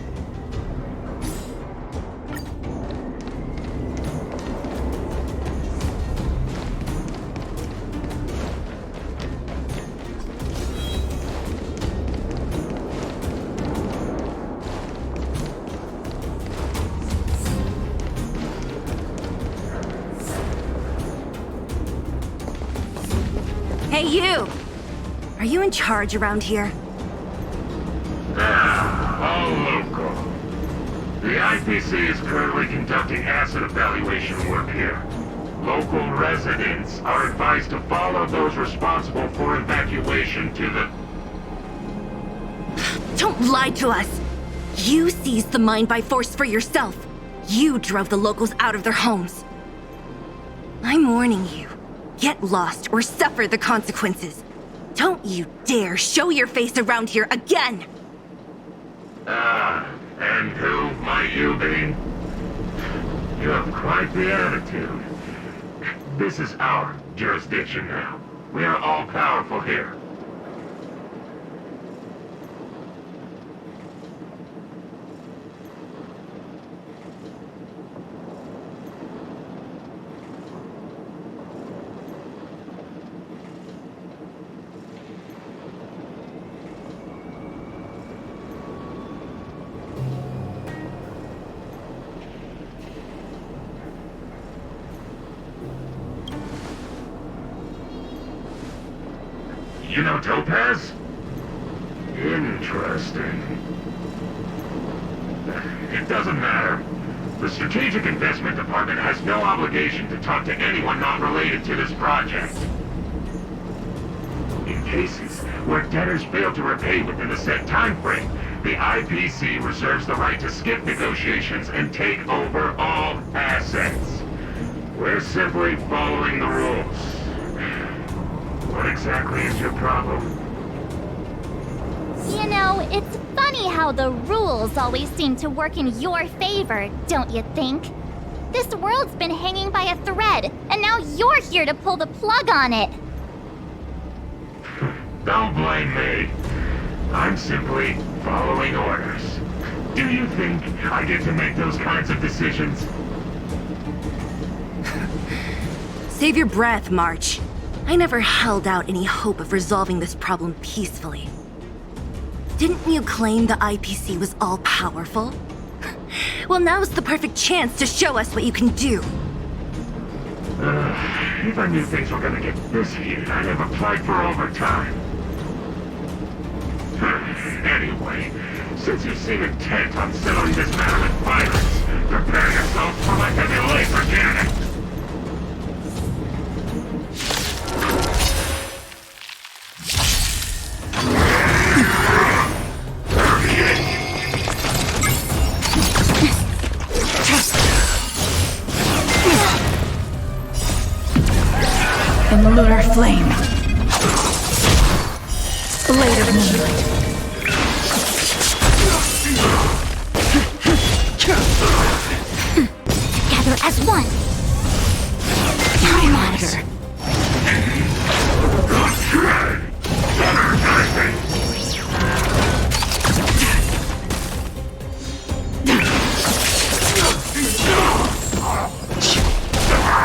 Hey, you! Are you in charge around here? All local. The IPC is currently conducting asset evaluation work here. Local residents are advised to follow those responsible for evacuation to the... Don't lie to us! You seized the mine by force for yourself. You drove the locals out of their homes. I'm warning you. Get lost or suffer the consequences. Don't you dare show your face around here again! And who might you be? You have quite the attitude. This is our jurisdiction now. We are all powerful here. You know Topaz? Interesting. It doesn't matter. The Strategic Investment Department has no obligation to talk to anyone not related to this project. In cases where debtors fail to repay within a set time frame, the IPC reserves the right to skip negotiations and take over all assets. We're simply following the rules. What exactly is your problem? You know, it's funny how the rules always seem to work in your favor, don't you think? This world's been hanging by a thread, and now you're here to pull the plug on it. Don't blame me. I'm simply following orders. Do you think I get to make those kinds of decisions? Save your breath, March. I never held out any hope of resolving this problem peacefully. Didn't you claim the IPC was all-powerful? Well, now's the perfect chance to show us what you can do. If I knew things were gonna get this heated, I'd have applied for overtime. Anyway, since you seem intent on settling this matter with violence, prepare yourselves for my heavy laser cannon! In the lunar flame. Blade of moonlight. Together as one. Time Monitor.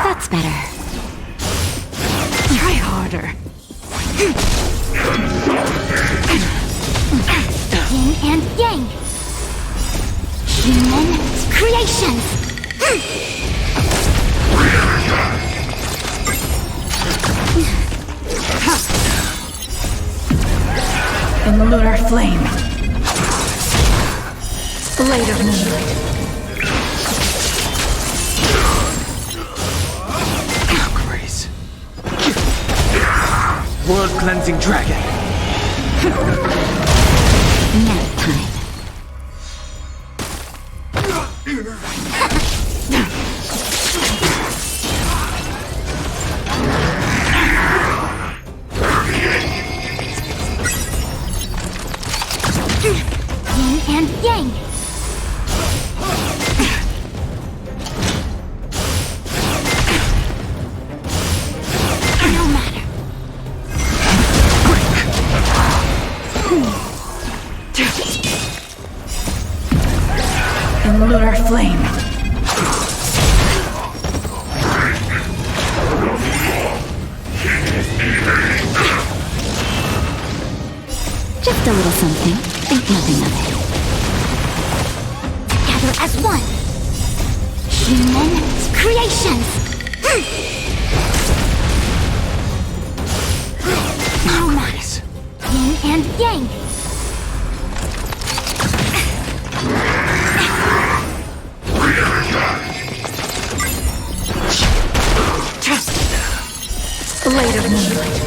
That's better. Try harder. Yin and yang. Human creations. In the lunar flame. Blade of moonlight. World-cleansing dragon. Nap time. Yin and yang. No matter. In the lunar flame. Just a little something. Think nothing of it. Together as one. Human creations. No matter. Yin and yang. Blade of moonlight.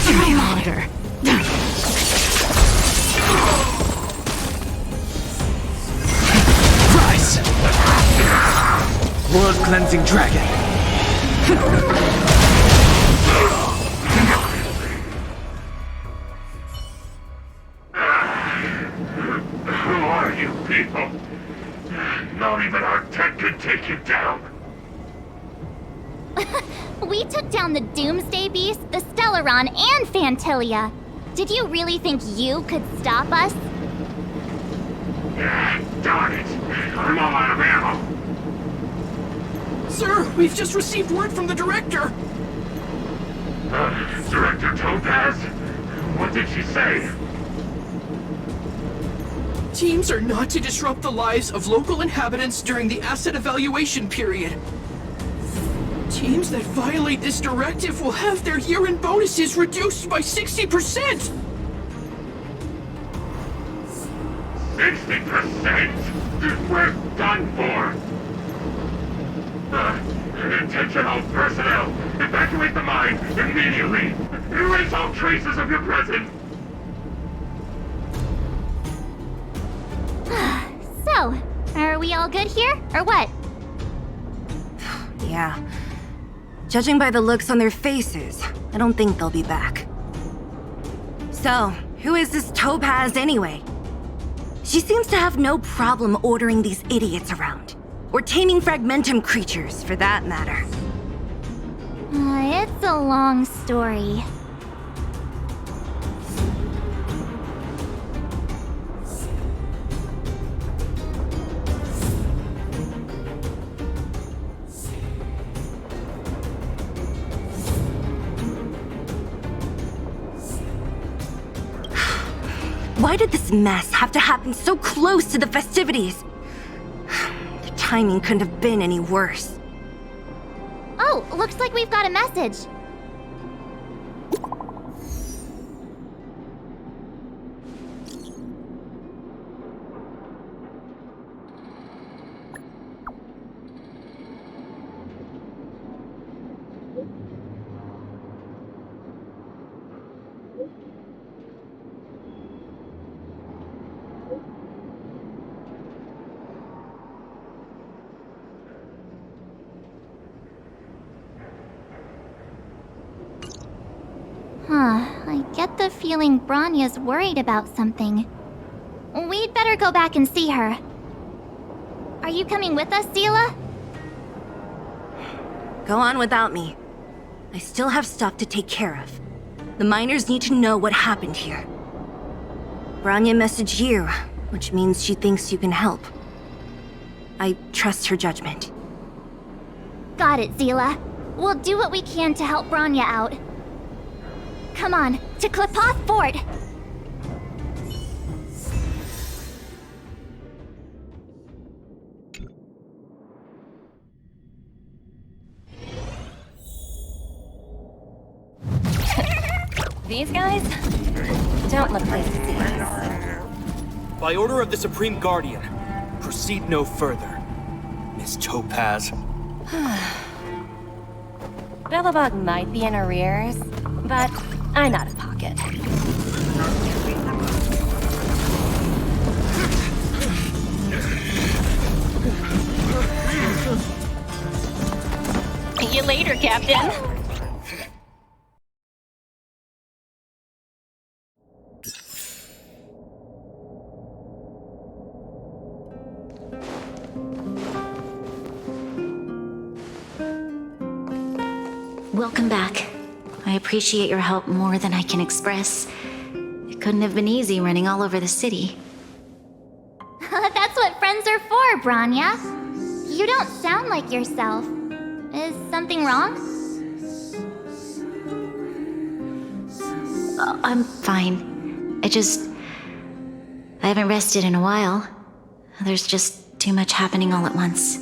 Time Monitor. Rise! World-cleansing dragon. Who are you people? Not even our tech could take you down. We took down the Doomsday Beast, the Stellaron, and Fantilia. Did you really think you could stop us? Darn it! I'm all out of ammo. Sir, we've just received word from the director. Director Topaz? What did she say? Teams are not to disrupt the lives of local inhabitants during the asset evaluation period. Teams that violate this directive will have their year-end bonuses reduced by 60%! 60%? We're done for! Attention all personnel! Evacuate the mine immediately! Erase all traces of your presence! So, are we all good here, or what? Yeah. Judging by the looks on their faces, I don't think they'll be back. So, who is this Topaz anyway? She seems to have no problem ordering these idiots around. Or taming fragmentum creatures, for that matter. It's a long story. Why did this mess have to happen so close to the festivities? The timing couldn't have been any worse. Oh, looks like we've got a message. I get the feeling Bronya's worried about something. We'd better go back and see her. Are you coming with us, Zila? Go on without me. I still have stuff to take care of. The miners need to know what happened here. Bronya messaged you, which means she thinks you can help. I trust her judgment. Got it, Zila. We'll do what we can to help Bronya out. Come on, to Klipoth Fort! These guys don't look like disease. By order of the Supreme Guardian, proceed no further, Miss Topaz. Belobog might be in arrears, but I'm out of pocket. See you later, Captain. Welcome back. I appreciate your help more than I can express. It couldn't have been easy running all over the city. That's what friends are for, Bronya. You don't sound like yourself. Is something wrong? I'm fine. I haven't rested in a while. There's just too much happening all at once.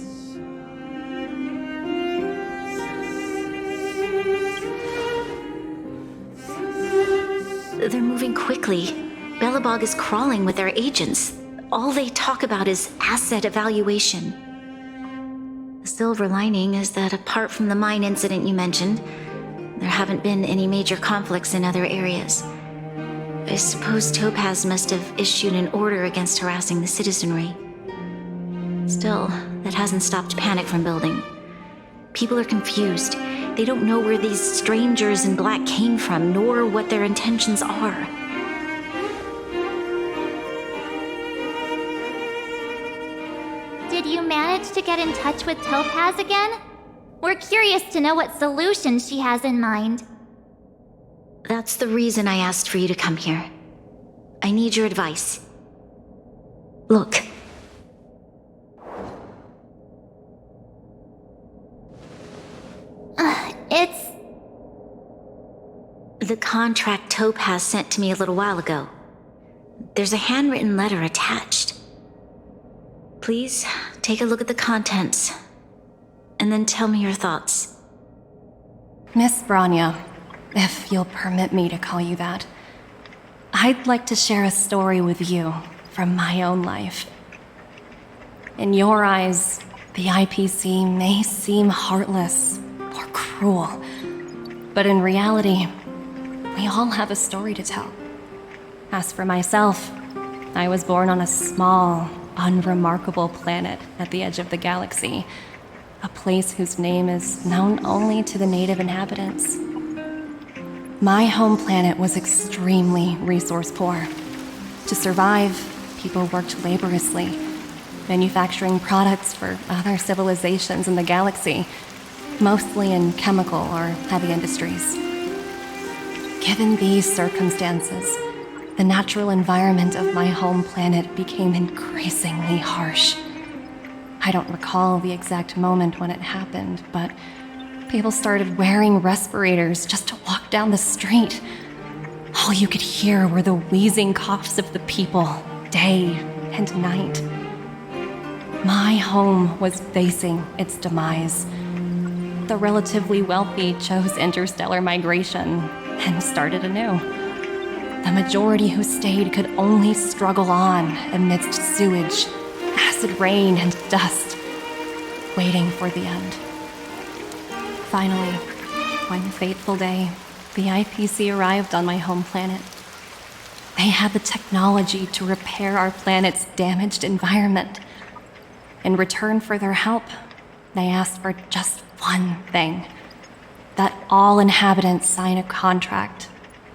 They're moving quickly. Belobog is crawling with their agents. All they talk about is asset evaluation. The silver lining is that apart from the mine incident you mentioned, there haven't been any major conflicts in other areas. I suppose Topaz must have issued an order against harassing the citizenry. Still, that hasn't stopped panic from building. People are confused. They don't know where these strangers in black came from, nor what their intentions are. Did you manage to get in touch with Topaz again? We're curious to know what solution she has in mind. That's the reason I asked for you to come here. I need your advice. Look. It's... The contract Topaz sent to me a little while ago. There's a handwritten letter attached. Please, take a look at the contents, and then tell me your thoughts. Miss Branya, if you'll permit me to call you that, I'd like to share a story with you from my own life. In your eyes, the IPC may seem heartless or cruel, but in reality, we all have a story to tell. As for myself, I was born on a small, unremarkable planet at the edge of the galaxy, a place whose name is known only to the native inhabitants. My home planet was extremely resource poor. To survive, people worked laboriously, manufacturing products for other civilizations in the galaxy, mostly in chemical or heavy industries. Given these circumstances, the natural environment of my home planet became increasingly harsh. I don't recall the exact moment when it happened, but people started wearing respirators just to walk down the street. All you could hear were the wheezing coughs of the people, day and night. My home was facing its demise. The relatively wealthy chose interstellar migration and started anew. The majority who stayed could only struggle on amidst sewage, acid rain, and dust, waiting for the end. Finally, one fateful day, the IPC arrived on my home planet. They had the technology to repair our planet's damaged environment. In return for their help, they asked for just one thing: that all inhabitants sign a contract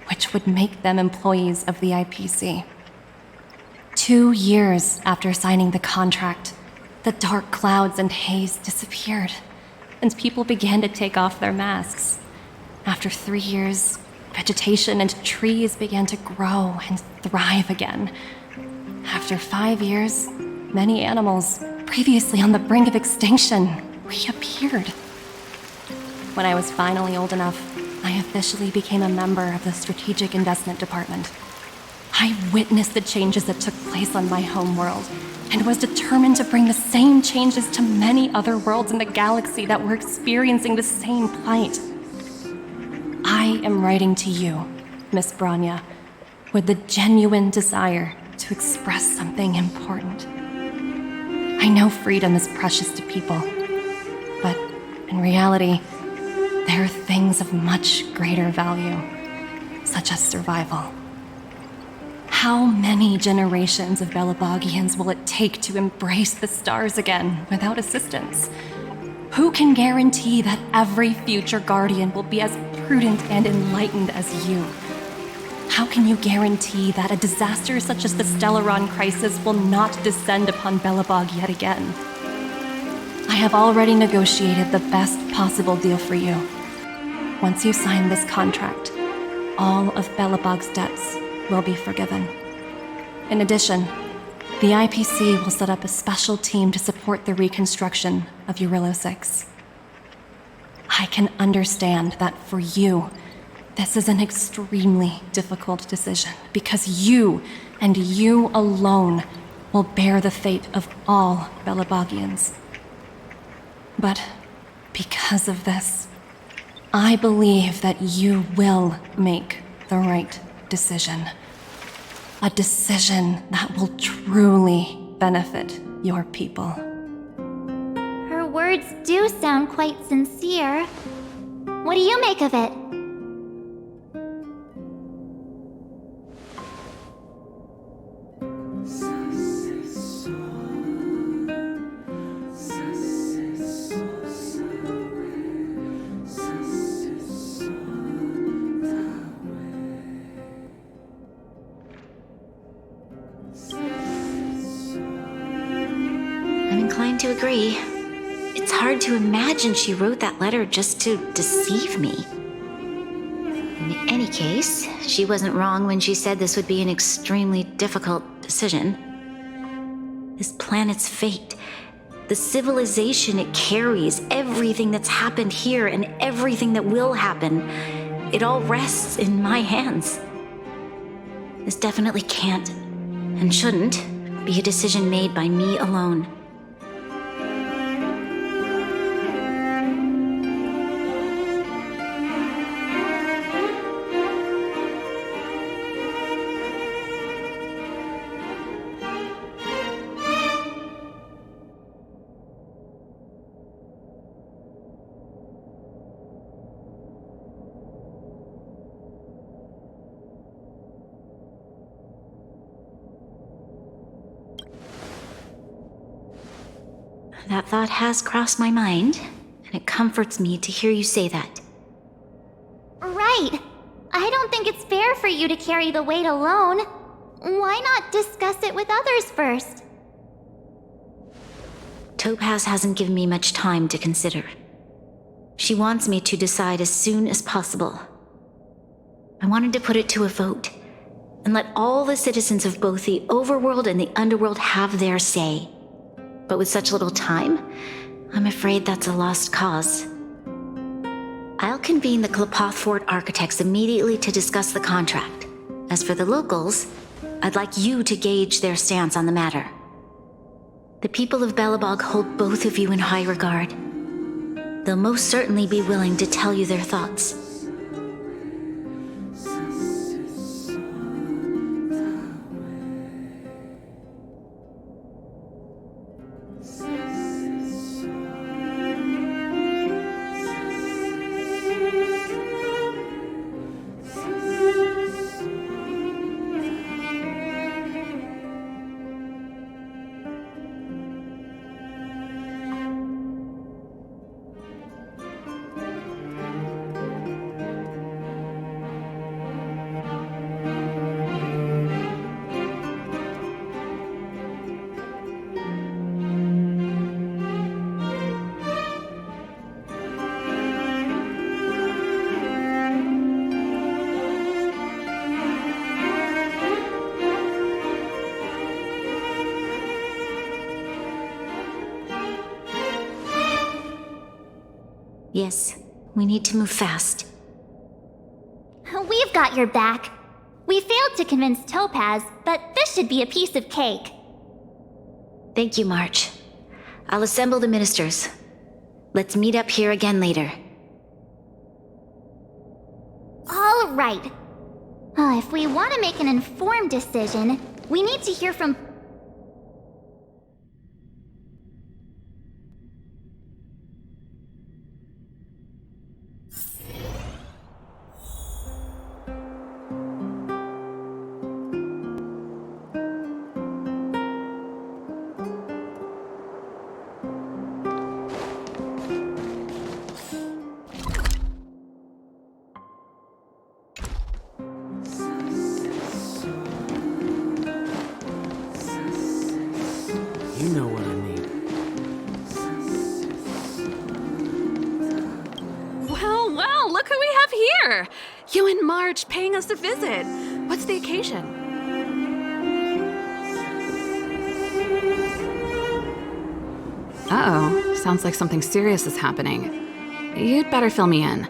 which would make them employees of the IPC. 2 years after signing the contract, the dark clouds and haze disappeared, and people began to take off their masks. After 3 years, vegetation and trees began to grow and thrive again. After 5 years, many animals, previously on the brink of extinction, reappeared. When I was finally old enough, I officially became a member of the Strategic Investment Department. I witnessed the changes that took place on my home world, and was determined to bring the same changes to many other worlds in the galaxy that were experiencing the same plight. I am writing to you, Miss Branya, with the genuine desire to express something important. I know freedom is precious to people, but in reality, there are things of much greater value, such as survival. How many generations of Belabogians will it take to embrace the stars again without assistance? Who can guarantee that every future Guardian will be as prudent and enlightened as you? How can you guarantee that a disaster such as the Stellaron crisis will not descend upon Belobog yet again? I have already negotiated the best possible deal for you. Once you sign this contract, all of Belobog's debts will be forgiven. In addition, the IPC will set up a special team to support the reconstruction of Eurillo 6. I can understand that for you, this is an extremely difficult decision, because you, and you alone, will bear the fate of all Belabogians. But because of this, I believe that you will make the right decision. A decision that will truly benefit your people. Her words do sound quite sincere. What do you make of it? inclined to agree. It's hard to imagine she wrote that letter just to deceive me. In any case, she wasn't wrong when she said this would be an extremely difficult decision. This planet's fate, the civilization it carries, everything that's happened here and everything that will happen, it all rests in my hands. This definitely can't, and shouldn't, be a decision made by me alone. That thought has crossed my mind, and it comforts me to hear you say that. Right. I don't think it's fair for you to carry the weight alone. Why not discuss it with others first? Topaz hasn't given me much time to consider. She wants me to decide as soon as possible. I wanted to put it to a vote, and let all the citizens of both the overworld and the underworld have their say. But with such little time, I'm afraid that's a lost cause. I'll convene the Klapoth architects immediately to discuss the contract. As for the locals, I'd like you to gauge their stance on the matter. The people of Belobog hold both of you in high regard. They'll most certainly be willing to tell you their thoughts. Yes, we need to move fast. We've got your back. We failed to convince Topaz, but this should be a piece of cake. Thank you, March. I'll assemble the ministers. Let's meet up here again later. All right. If we want to make an informed decision, we need to hear from... You know what I need. Well, look who we have here! You and March paying us a visit. What's the occasion? Uh-oh, sounds like something serious is happening. You'd better fill me in.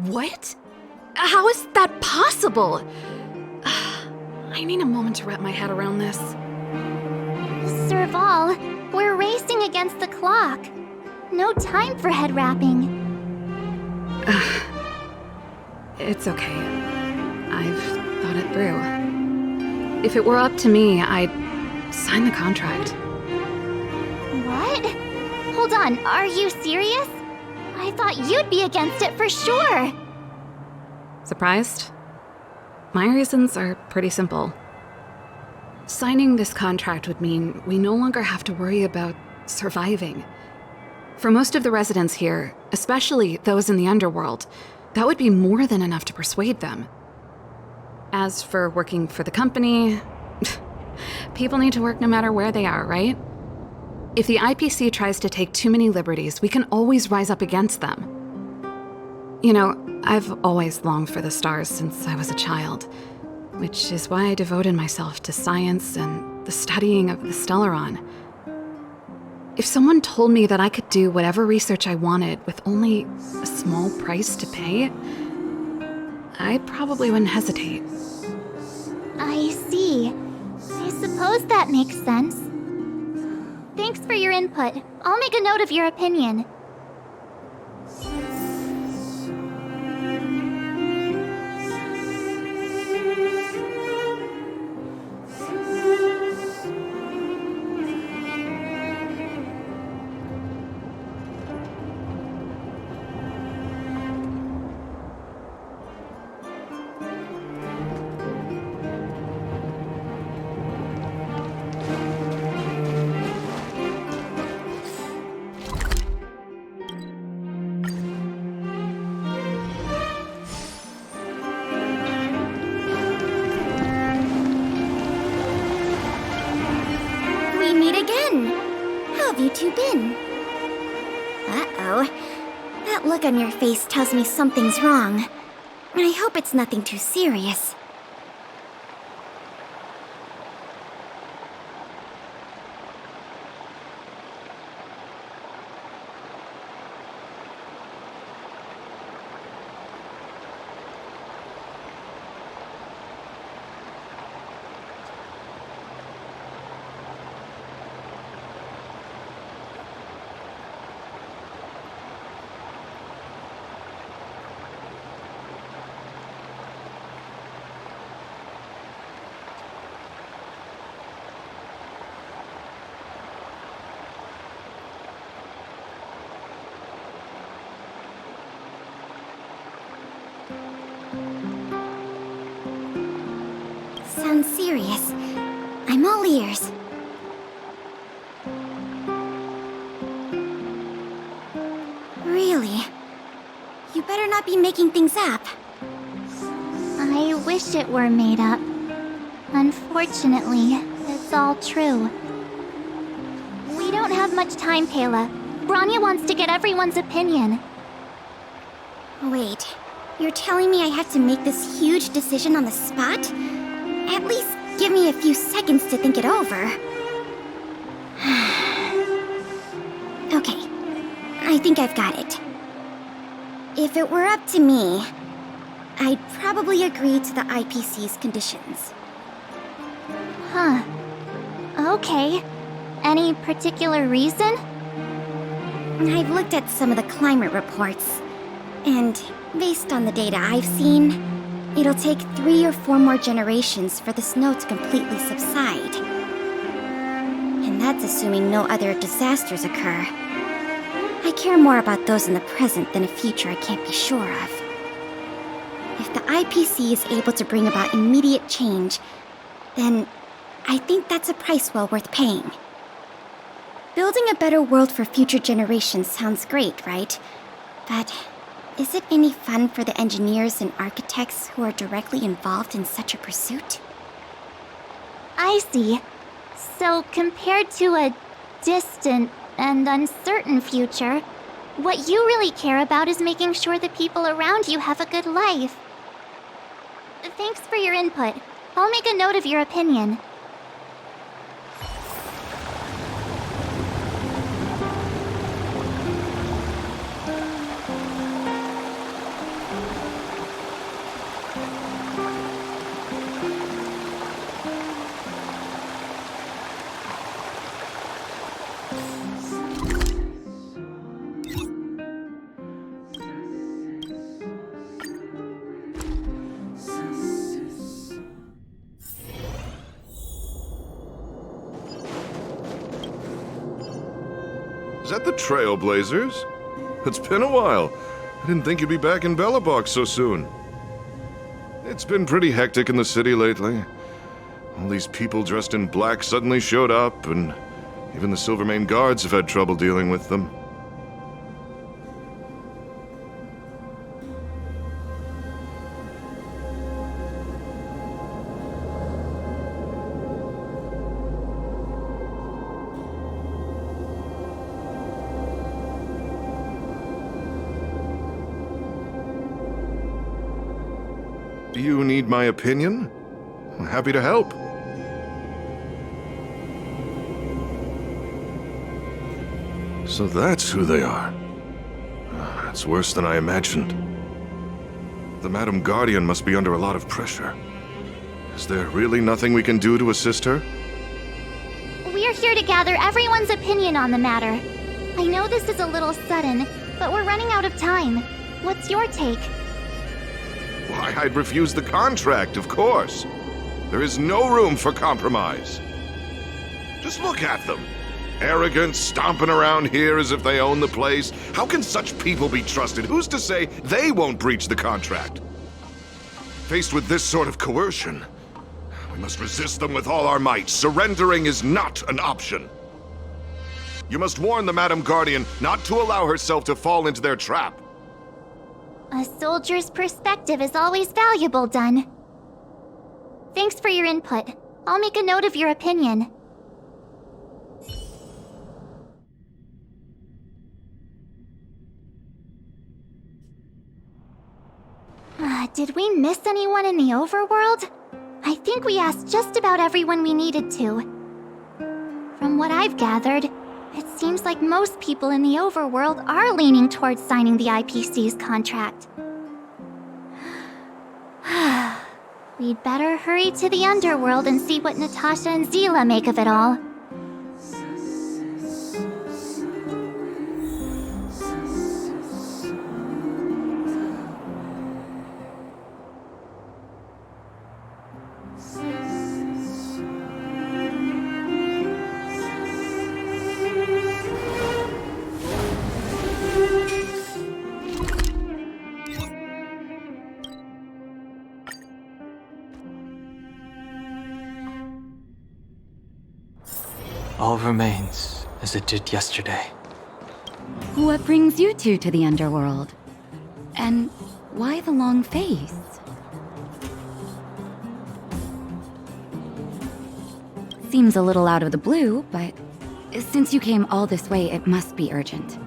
What? How is that possible? I need a moment to wrap my head around this. Serval, we're racing against the clock. No time for head wrapping. It's okay. I've thought it through. If it were up to me, I'd sign the contract. What? Hold on, are you serious? I thought you'd be against it for sure. Surprised? My reasons are pretty simple. Signing this contract would mean we no longer have to worry about surviving. For most of the residents here, especially those in the underworld, that would be more than enough to persuade them. As for working for the company, people need to work no matter where they are, right? If the IPC tries to take too many liberties, we can always rise up against them. You know, I've always longed for the stars since I was a child, which is why I devoted myself to science and the studying of the Stellaron. If someone told me that I could do whatever research I wanted with only a small price to pay, I probably wouldn't hesitate. I see. I suppose that makes sense. Thanks for your input. I'll make a note of your opinion. How have you two been? Uh-oh. That look on your face tells me something's wrong. I hope it's nothing too serious. Sounds serious. I'm all ears. Really? You better not be making things up. I wish it were made up. Unfortunately, it's all true. We don't have much time, Kayla. Branya wants to get everyone's opinion. Wait, you're telling me I have to make this huge decision on the spot? At least give me a few seconds to think it over. Okay, I think I've got it. If it were up to me, I'd probably agree to the IPC's conditions. Huh. Okay. Any particular reason? I've looked at some of the climate reports, and based on the data I've seen, it'll take 3 or 4 more generations for the snow to completely subside. And that's assuming no other disasters occur. I care more about those in the present than a future I can't be sure of. If the IPC is able to bring about immediate change, then I think that's a price well worth paying. Building a better world for future generations sounds great, right? But is it any fun for the engineers and architects who are directly involved in such a pursuit? I see. So compared to a distant and uncertain future, what you really care about is making sure the people around you have a good life. Thanks for your input. I'll make a note of your opinion. Is that the Trailblazers? It's been a while. I didn't think you'd be back in Belobog so soon. It's been pretty hectic in the city lately. All these people dressed in black suddenly showed up, and even the Silvermane guards have had trouble dealing with them. You need my opinion? I'm happy to help. So that's who they are. It's worse than I imagined. The Madam Guardian must be under a lot of pressure. Is there really nothing we can do to assist her? We're here to gather everyone's opinion on the matter. I know this is a little sudden, but we're running out of time. What's your take? Why, I'd refuse the contract, of course. There is no room for compromise. Just look at them. Arrogant, stomping around here as if they own the place. How can such people be trusted? Who's to say they won't breach the contract? Faced with this sort of coercion, we must resist them with all our might. Surrendering is not an option. You must warn the Madam Guardian not to allow herself to fall into their trap. A soldier's perspective is always valuable, Dun. Thanks for your input. I'll make a note of your opinion. Did we miss anyone in the overworld? I think we asked just about everyone we needed to. From what I've gathered, it seems like most people in the overworld are leaning towards signing the IPC's contract. We'd better hurry to the underworld and see what Natasha and Zila make of it all. All remains as it did yesterday. What brings you two to the underworld? And why the long face? Seems a little out of the blue, but since you came all this way, it must be urgent.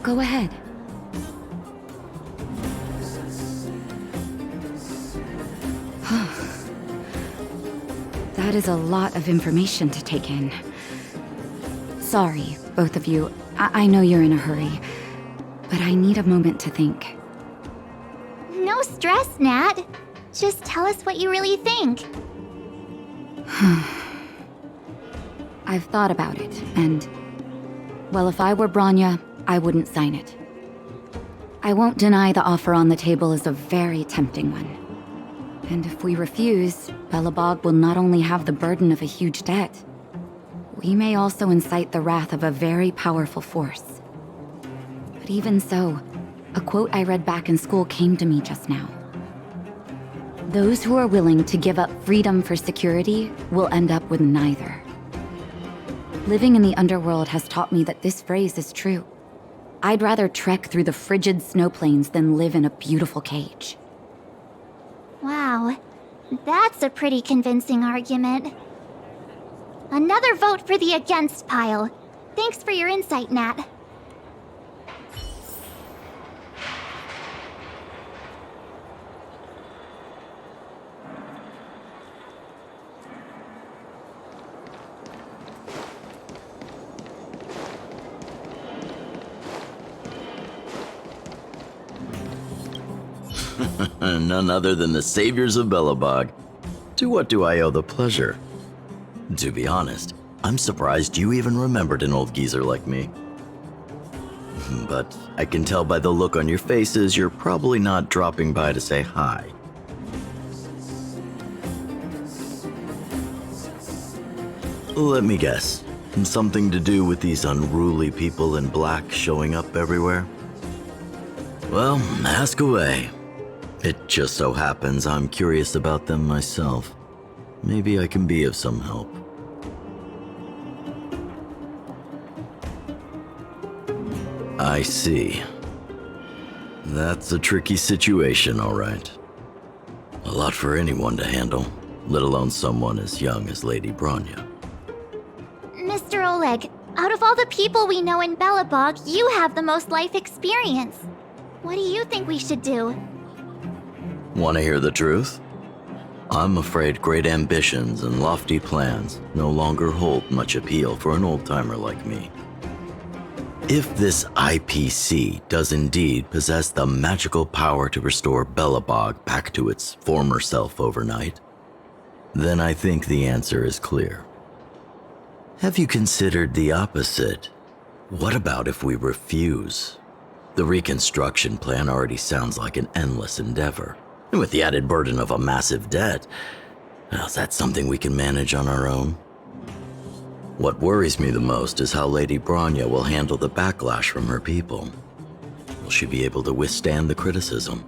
Go ahead. That is a lot of information to take in. Sorry, both of you. I know you're in a hurry, but I need a moment to think. No stress, Nat. Just tell us what you really think. I've thought about it, and... well, if I were Bronya, I wouldn't sign it. I won't deny the offer on the table is a very tempting one. And if we refuse, Belobog will not only have the burden of a huge debt, we may also incite the wrath of a very powerful force. But even so, a quote I read back in school came to me just now. Those who are willing to give up freedom for security will end up with neither. Living in the underworld has taught me that this phrase is true. I'd rather trek through the frigid snow plains than live in a beautiful cage. Wow, that's a pretty convincing argument. Another vote for the against pile. Thanks for your insight, Nat. None other than the saviors of Belobog. To what do I owe the pleasure? To be honest, I'm surprised you even remembered an old geezer like me. But I can tell by the look on your faces you're probably not dropping by to say hi. Let me guess. Something to do with these unruly people in black showing up everywhere? Well, ask away. It just so happens I'm curious about them myself. Maybe I can be of some help. I see. That's a tricky situation, all right. A lot for anyone to handle, let alone someone as young as Lady Bronya. Mr. Oleg, out of all the people we know in Belobog, you have the most life experience. What do you think we should do? Want to hear the truth? I'm afraid great ambitions and lofty plans no longer hold much appeal for an old-timer like me. If this IPC does indeed possess the magical power to restore Belobog back to its former self overnight, then I think the answer is clear. Have you considered the opposite? What about if we refuse? The reconstruction plan already sounds like an endless endeavor. And with the added burden of a massive debt, well, is that something we can manage on our own? What worries me the most is how Lady Bronya will handle the backlash from her people. Will she be able to withstand the criticism?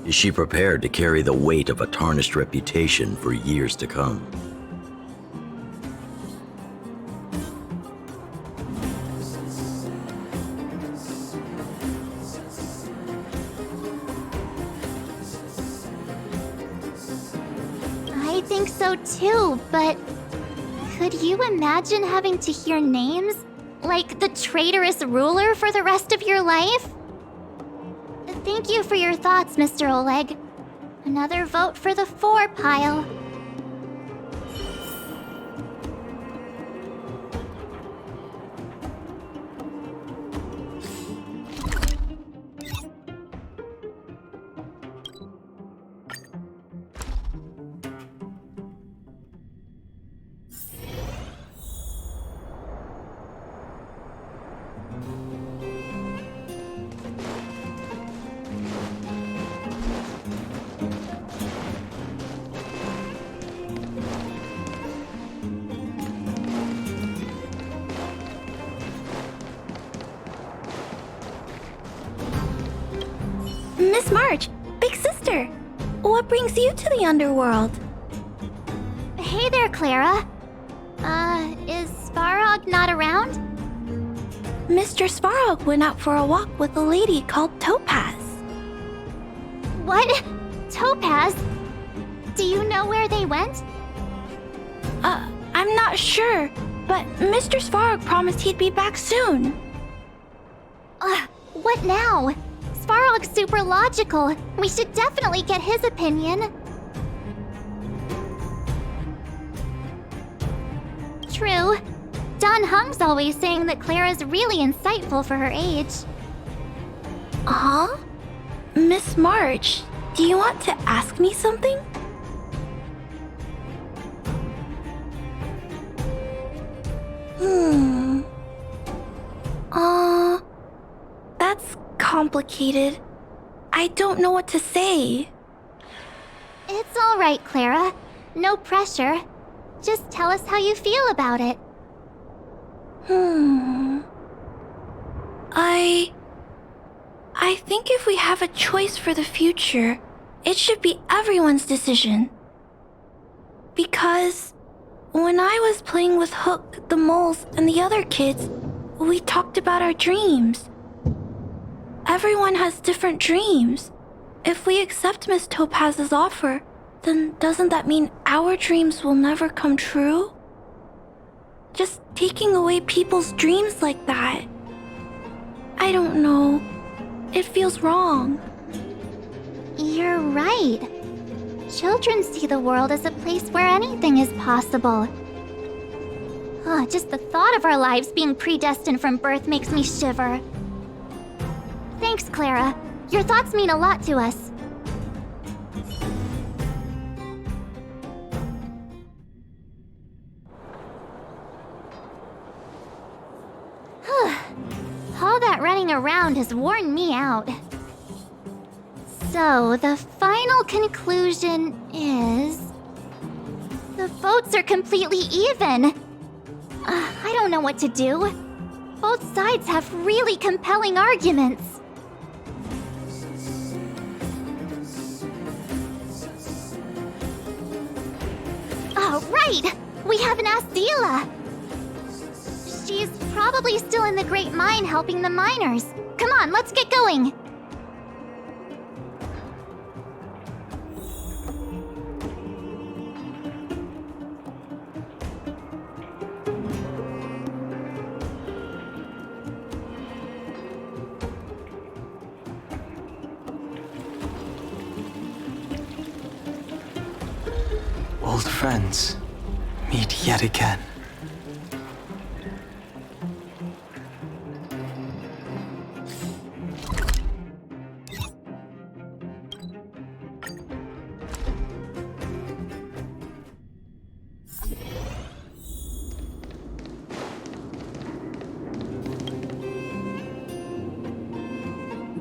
Is she prepared to carry the weight of a tarnished reputation for years to come? I think so too, but could you imagine having to hear names like the traitorous ruler for the rest of your life? Thank you for your thoughts, Mr. Oleg. Another vote for the 4 pile. Miss March, big sister, what brings you to the underworld? Hey there, Clara. Is Svarog not around? Mr. Svarog went out for a walk with a lady called Topaz. What? Topaz? Do you know where they went? I'm not sure, but Mr. Svarog promised he'd be back soon. What now? Svarog's super logical. We should definitely get his opinion. True. Don Hung's always saying that Clara's really insightful for her age. Huh? Miss March, do you want to ask me something? That's complicated. I don't know what to say. It's all right, Clara. No pressure. Just tell us how you feel about it. I think if we have a choice for the future, it should be everyone's decision. Because when I was playing with Hook, the moles, and the other kids, we talked about our dreams. Everyone has different dreams. If we accept Miss Topaz's offer, then doesn't that mean our dreams will never come true? Just taking away people's dreams like that. I don't know. It feels wrong. You're right. Children see the world as a place where anything is possible. Just the thought of our lives being predestined from birth makes me shiver. Thanks, Clara. Your thoughts mean a lot to us. All that running around has worn me out. So, the final conclusion is... the votes are completely even. I don't know what to do. Both sides have really compelling arguments. Right! We haven't asked Zila. She's probably still in the Great Mine helping the miners. Come on, let's get going. Old friends meet yet again.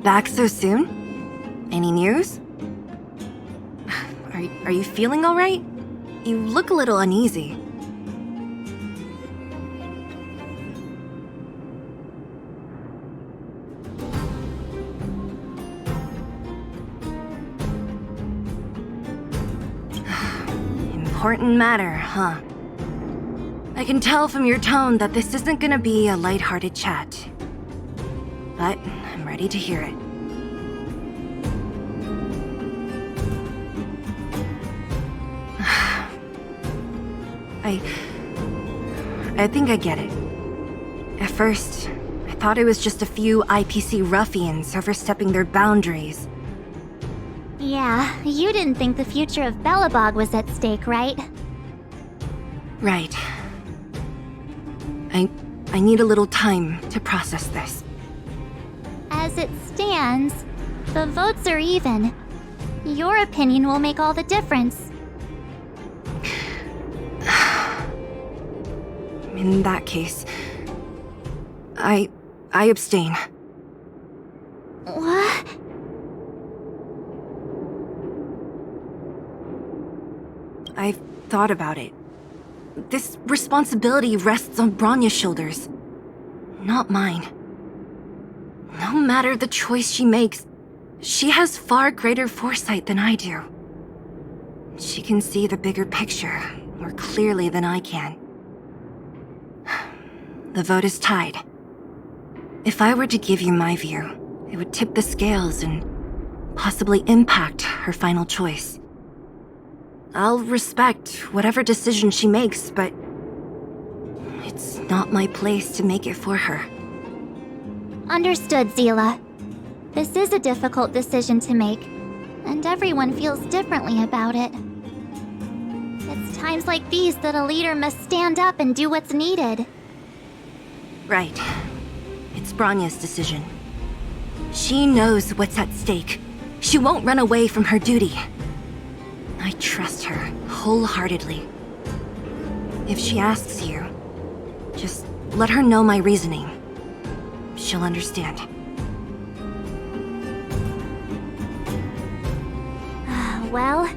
Back so soon? Any news? Are you feeling all right? You look a little uneasy. Important matter, huh? I can tell from your tone that this isn't gonna be a lighthearted chat. But I'm ready to hear it. I think I get it. At first, I thought it was just a few IPC ruffians overstepping their boundaries. Yeah, you didn't think the future of Belobog was at stake, right? Right. I need a little time to process this. As it stands, the votes are even. Your opinion will make all the difference. In that case, I abstain. What? I've thought about it. This responsibility rests on Bronya's shoulders, not mine. No matter the choice she makes, she has far greater foresight than I do. She can see the bigger picture more clearly than I can. The vote is tied. If I were to give you my view, it would tip the scales and possibly impact her final choice. I'll respect whatever decision she makes, but it's not my place to make it for her. Understood, Zila. This is a difficult decision to make, and everyone feels differently about it. It's times like these that a leader must stand up and do what's needed. Right. It's Bronya's decision. She knows what's at stake. She won't run away from her duty. I trust her wholeheartedly. If she asks you, just let her know my reasoning. She'll understand. Well,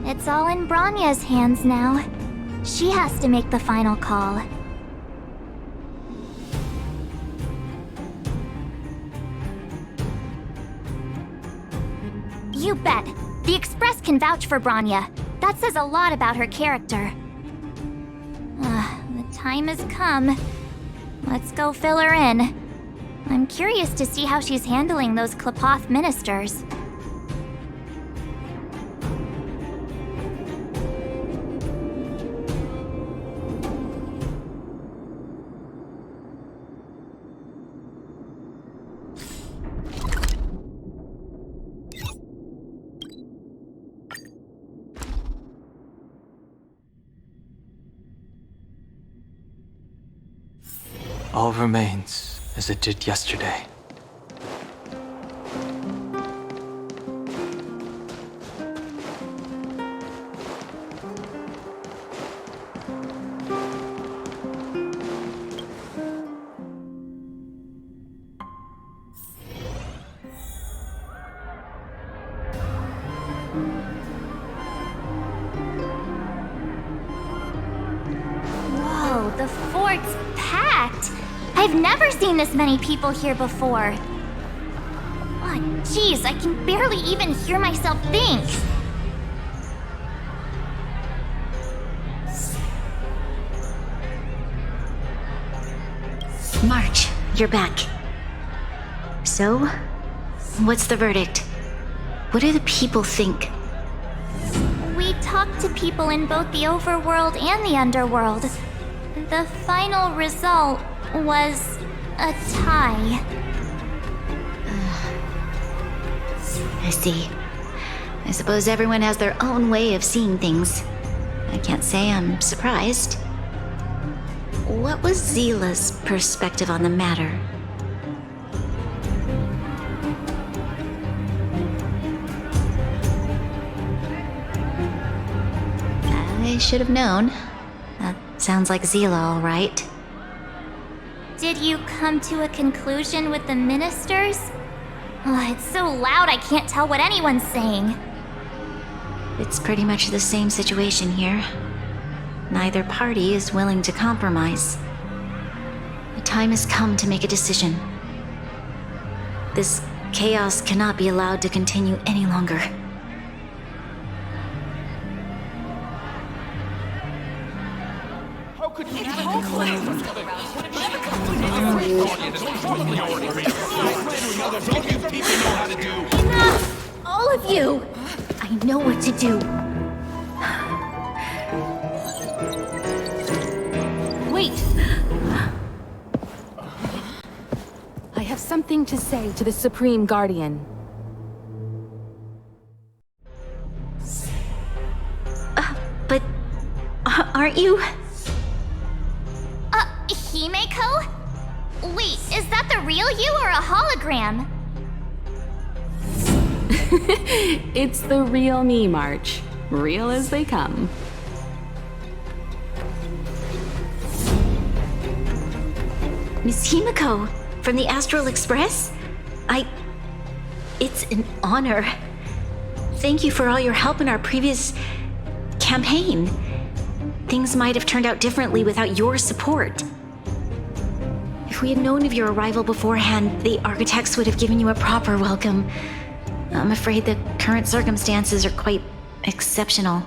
it's all in Bronya's hands now. She has to make the final call. You bet. The Express can vouch for Bronya. That says a lot about her character. The time has come. Let's go fill her in. I'm curious to see how she's handling those Klapoth ministers. All remains as it did yesterday. Whoa, the fort's packed! I've never seen this many people here before. Oh, jeez, I can barely even hear myself think. March, you're back. So, what's the verdict? What do the people think? We talked to people in both the overworld and the underworld. The final result was a tie. I see. I suppose everyone has their own way of seeing things. I can't say I'm surprised. What was Zila's perspective on the matter? I should have known. That sounds like Zila, all right. Did you come to a conclusion with the ministers? Oh, it's so loud I can't tell what anyone's saying. It's pretty much the same situation here. Neither party is willing to compromise. The time has come to make a decision. This chaos cannot be allowed to continue any longer. Enough! All of you! I know what to do. Wait! I have something to say to the Supreme Guardian. But aren't you? Himeko? Wait, is that the real you or a hologram? It's the real me, March. Real as they come. Miss Himeko, from the Astral Express? It's an honor. Thank you for all your help in our previous campaign. Things might have turned out differently without your support. If we had known of your arrival beforehand, the architects would have given you a proper welcome. I'm afraid the current circumstances are quite exceptional.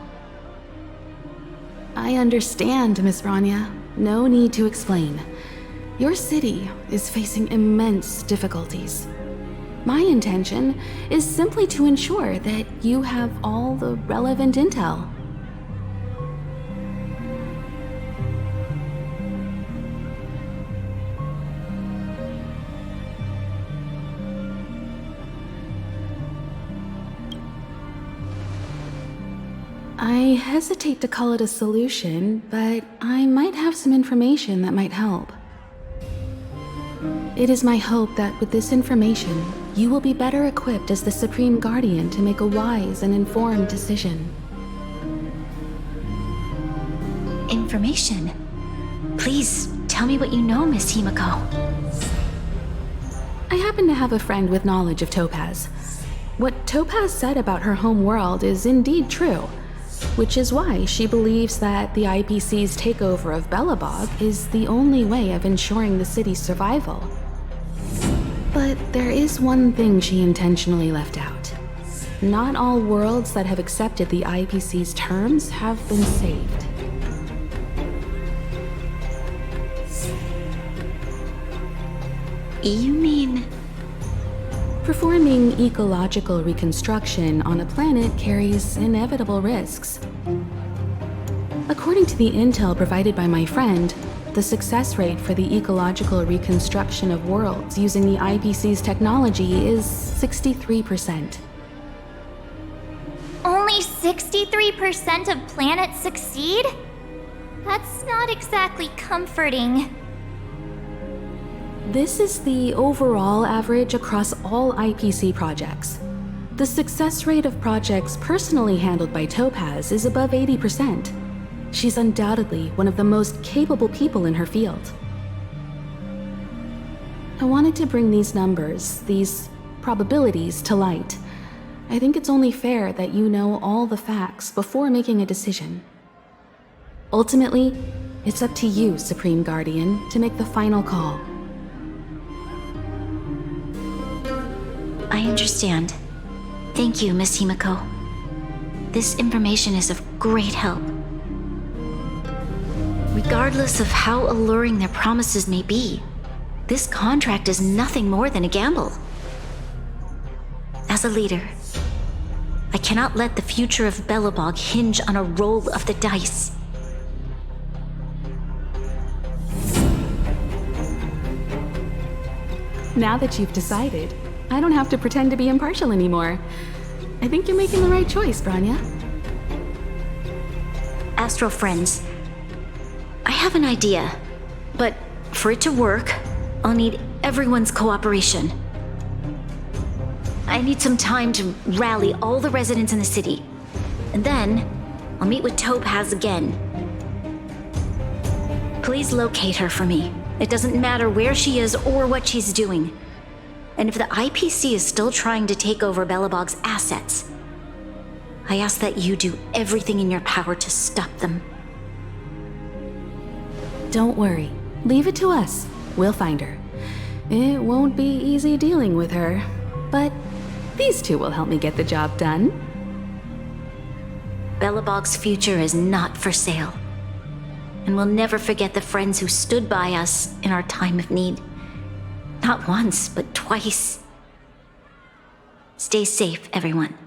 I understand, Miss Rania. No need to explain. Your city is facing immense difficulties. My intention is simply to ensure that you have all the relevant intel. I hesitate to call it a solution, but I might have some information that might help. It is my hope that with this information, you will be better equipped as the Supreme Guardian to make a wise and informed decision. Information? Please tell me what you know, Miss Himeko. I happen to have a friend with knowledge of Topaz. What Topaz said about her home world is indeed true, which is why she believes that the IPC's takeover of Belobog is the only way of ensuring the city's survival. But there is one thing she intentionally left out. Not all worlds that have accepted the IPC's terms have been saved. You mean... Performing ecological reconstruction on a planet carries inevitable risks. According to the intel provided by my friend, the success rate for the ecological reconstruction of worlds using the IPC's technology is 63%. Only 63% of planets succeed? That's not exactly comforting. This is the overall average across all IPC projects. The success rate of projects personally handled by Topaz is above 80%. She's undoubtedly one of the most capable people in her field. I wanted to bring these numbers, these probabilities, to light. I think it's only fair that you know all the facts before making a decision. Ultimately, it's up to you, Supreme Guardian, to make the final call. I understand. Thank you, Miss Himeko. This information is of great help. Regardless of how alluring their promises may be, this contract is nothing more than a gamble. As a leader, I cannot let the future of Belobog hinge on a roll of the dice. Now that you've decided, I don't have to pretend to be impartial anymore. I think you're making the right choice, Branya. Astro Friends. I have an idea, but for it to work, I'll need everyone's cooperation. I need some time to rally all the residents in the city. And then, I'll meet with Topaz again. Please locate her for me. It doesn't matter where she is or what she's doing. And if the IPC is still trying to take over Belobog's assets, I ask that you do everything in your power to stop them. Don't worry. Leave it to us. We'll find her. It won't be easy dealing with her, but these two will help me get the job done. Belobog's future is not for sale. And we'll never forget the friends who stood by us in our time of need. Not once, but twice. Stay safe, everyone.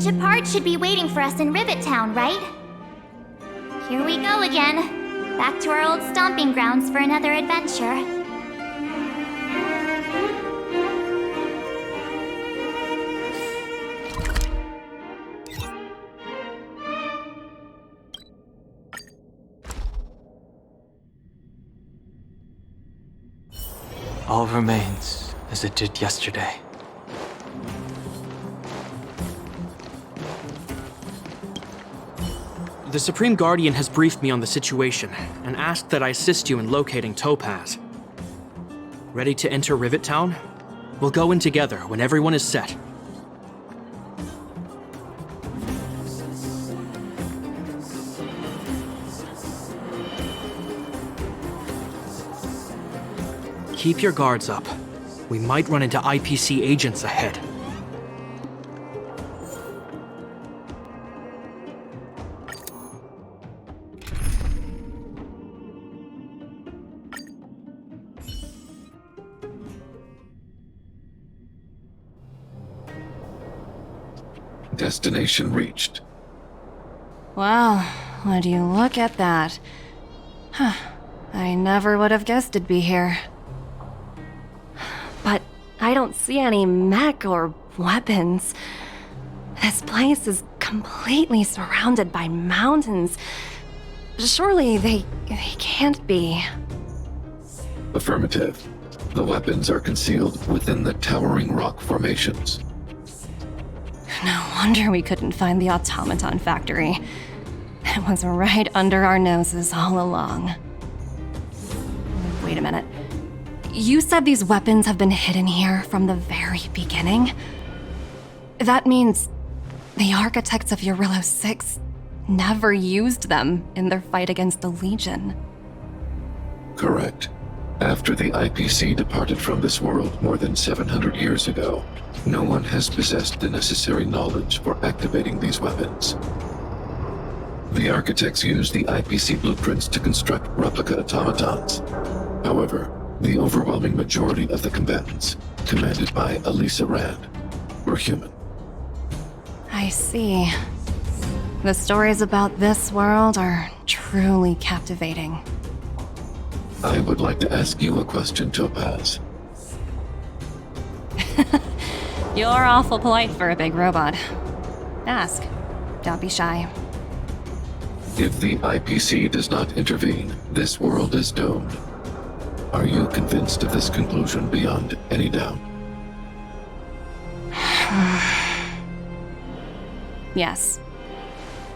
Shepard should be waiting for us in Rivet Town, right? Here we go again. Back to our old stomping grounds for another adventure. All remains as it did yesterday. The Supreme Guardian has briefed me on the situation and asked that I assist you in locating Topaz. Ready to enter Rivet Town? We'll go in together when everyone is set. Keep your guards up. We might run into IPC agents ahead. Destination reached. Wow, would you look at that? Huh, I never would have guessed it'd be here. But I don't see any mech or weapons. This place is completely surrounded by mountains. Surely they can't be. Affirmative. The weapons are concealed within the towering rock formations. No wonder we couldn't find the automaton factory. It was right under our noses all along. Wait a minute. You said these weapons have been hidden here from the very beginning? That means the architects of Eurillo 6 never used them in their fight against the Legion. Correct. After the IPC departed from this world more than 700 years ago, no one has possessed the necessary knowledge for activating these weapons. The architects used the IPC blueprints to construct replica automatons. However, the overwhelming majority of the combatants, commanded by Elisa Rand, were human. I see. The stories about this world are truly captivating. I would like to ask you a question, Topaz. You're awful polite for a big robot. Ask. Don't be shy. If the IPC does not intervene, this world is doomed. Are you convinced of this conclusion beyond any doubt? Yes.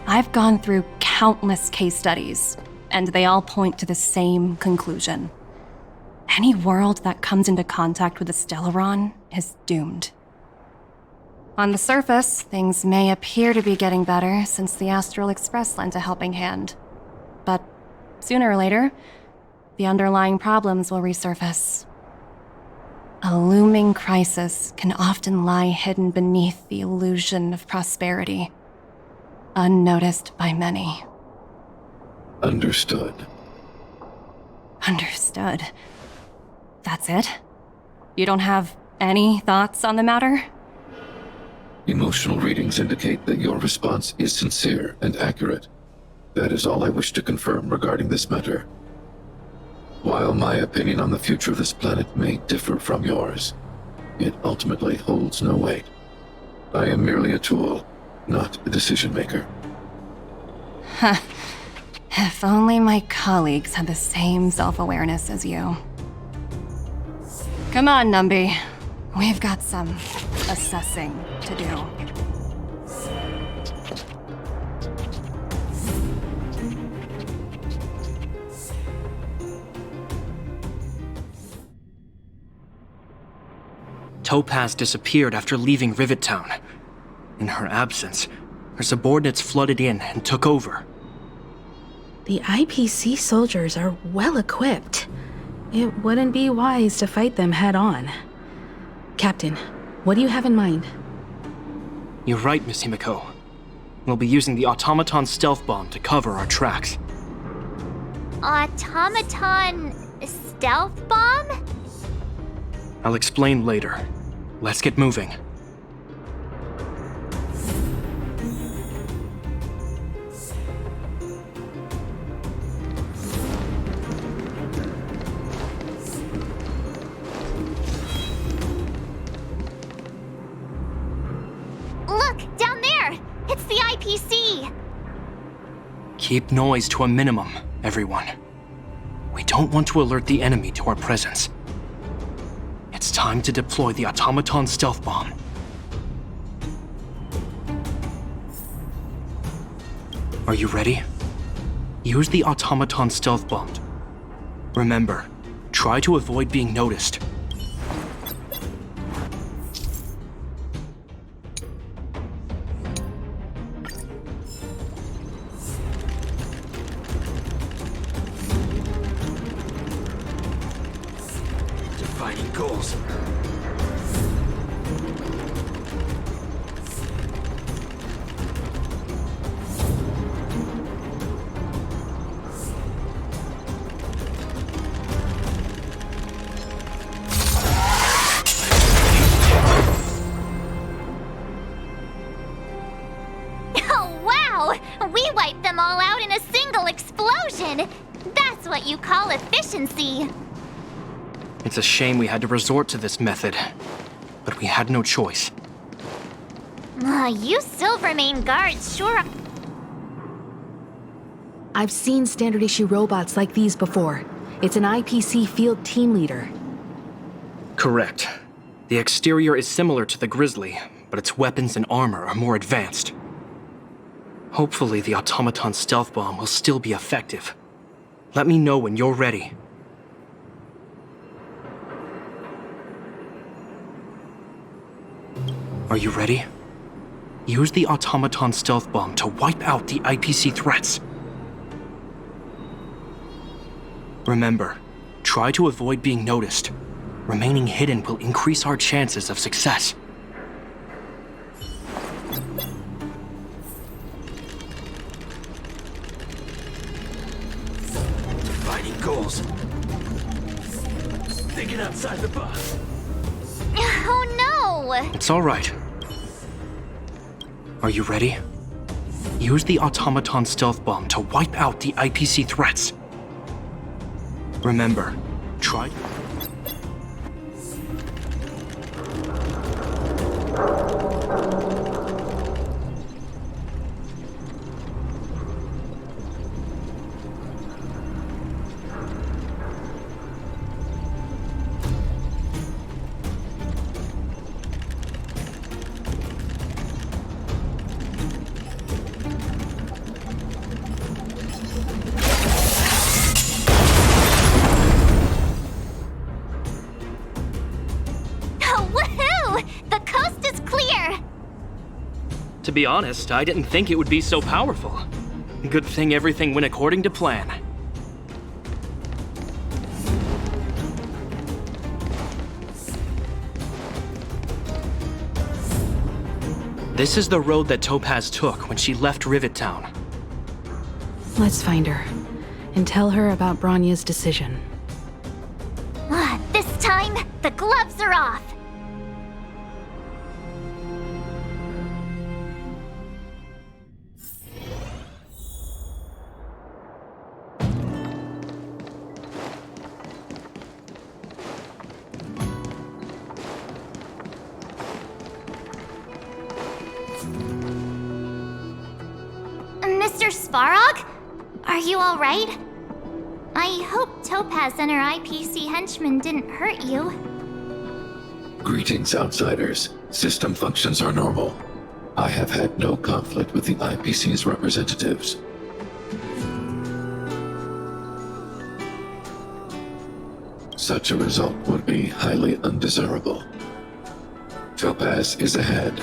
I've gone through countless case studies, and they all point to the same conclusion. Any world that comes into contact with a Stellaron is doomed. On the surface, things may appear to be getting better since the Astral Express lent a helping hand. But sooner or later, the underlying problems will resurface. A looming crisis can often lie hidden beneath the illusion of prosperity, unnoticed by many. Understood. Understood. That's it? You don't have any thoughts on the matter? Emotional readings indicate that your response is sincere and accurate. That is all I wish to confirm regarding this matter. While my opinion on the future of this planet may differ from yours, it ultimately holds no weight. I am merely a tool, not a decision maker. Huh. If only my colleagues had the same self-awareness as you. Come on, Numby. We've got some assessing to do. Topaz disappeared after leaving Rivet Town. In her absence, her subordinates flooded in and took over. The IPC soldiers are well equipped. It wouldn't be wise to fight them head on. Captain, what do you have in mind? You're right, Miss Himiko. We'll be using the automaton stealth bomb to cover our tracks. Automaton stealth bomb? I'll explain later. Let's get moving. Look, down there! It's the IPC! Keep noise to a minimum, everyone. We don't want to alert the enemy to our presence. It's time to deploy the automaton stealth bomb. Are you ready? Use the automaton stealth bomb. Remember, try to avoid being noticed. Defining goals. Oh, wow! We wiped them all out in a single explosion! That's what you call efficiency! It's a shame we had to resort to this method, but we had no choice. You Silvermane guards sure... I've seen standard issue robots like these before. It's an IPC field team leader. Correct. The exterior is similar to the Grizzly, but its weapons and armor are more advanced. Hopefully the automaton stealth bomb will still be effective. Let me know when you're ready. Are you ready? Use the automaton stealth bomb to wipe out the IPC threats. Remember, try to avoid being noticed. Remaining hidden will increase our chances of success. Defining goals. Thinking outside the box. Oh no! It's all right. Are you ready? Use the automaton stealth bomb to wipe out the IPC threats. Remember, try... Oh, woohoo! The coast is clear! be honest, I didn't think it would be so powerful. Good thing everything went according to plan. This is the road that Topaz took when she left Rivet Town. Let's find her and tell her about Bronya's decision. This time, the gloves are off! Mr. Svarog? Are you alright? I hope Topaz and her IPC henchmen didn't hurt you. Greetings, outsiders. System functions are normal. I have had no conflict with the IPC's representatives. Such a result would be highly undesirable. Topaz is ahead.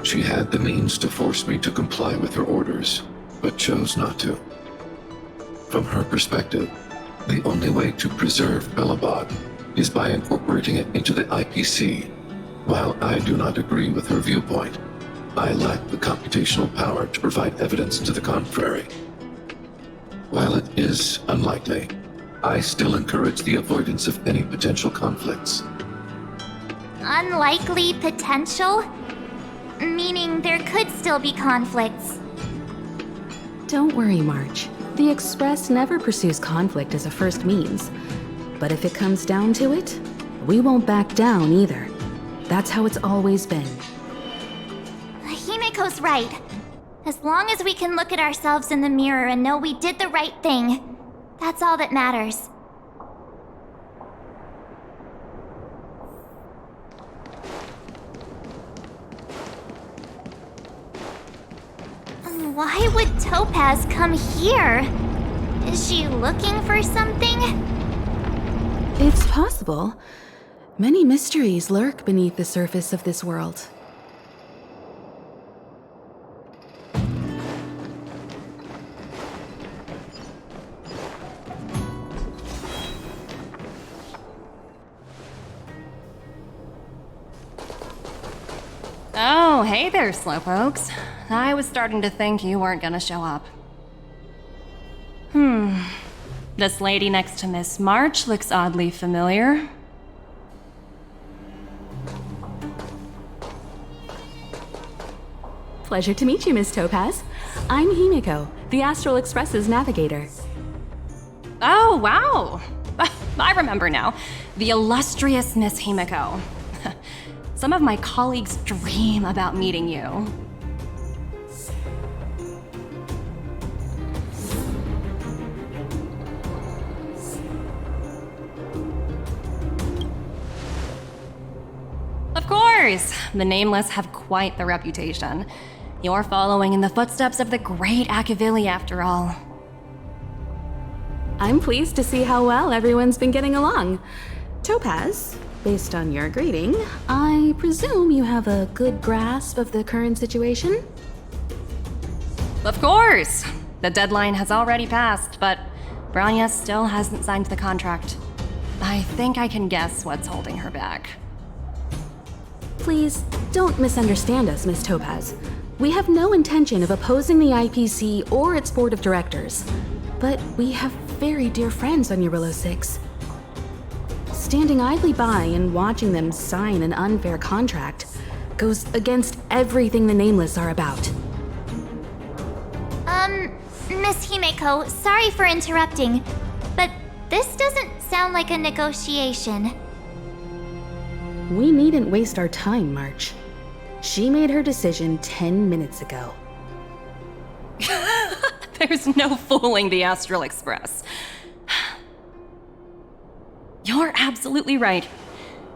She had the means to force me to comply with her orders, but chose not to. From her perspective, the only way to preserve Belobog is by incorporating it into the IPC. While I do not agree with her viewpoint, I lack the computational power to provide evidence to the contrary. While it is unlikely, I still encourage the avoidance of any potential conflicts. Unlikely potential? Meaning there could still be conflicts. Don't worry, March. The Express never pursues conflict as a first means. But if it comes down to it, we won't back down either. That's how it's always been. Himiko's right. As long as we can look at ourselves in the mirror and know we did the right thing, that's all that matters. Why would Topaz come here? Is she looking for something? It's possible. Many mysteries lurk beneath the surface of this world. Oh, hey there, Slowpokes. I was starting to think you weren't gonna show up. This lady next to Miss March looks oddly familiar. Pleasure to meet you, Miss Topaz. I'm Himiko, the Astral Express's navigator. Oh, wow! I remember now. The illustrious Miss Himiko. Some of my colleagues dream about meeting you. Of course! The Nameless have quite the reputation. You're following in the footsteps of the great Akavili, after all. I'm pleased to see how well everyone's been getting along. Topaz, based on your greeting, I presume you have a good grasp of the current situation? Of course! The deadline has already passed, but Bronya still hasn't signed the contract. I think I can guess what's holding her back. Please, don't misunderstand us, Miss Topaz. We have no intention of opposing the IPC or its board of directors. But we have very dear friends on Eurillo 6. Standing idly by and watching them sign an unfair contract goes against everything the Nameless are about. Miss Himeko, sorry for interrupting, but this doesn't sound like a negotiation. We needn't waste our time, March. She made her decision 10 minutes ago. There's no fooling the Astral Express. You're absolutely right.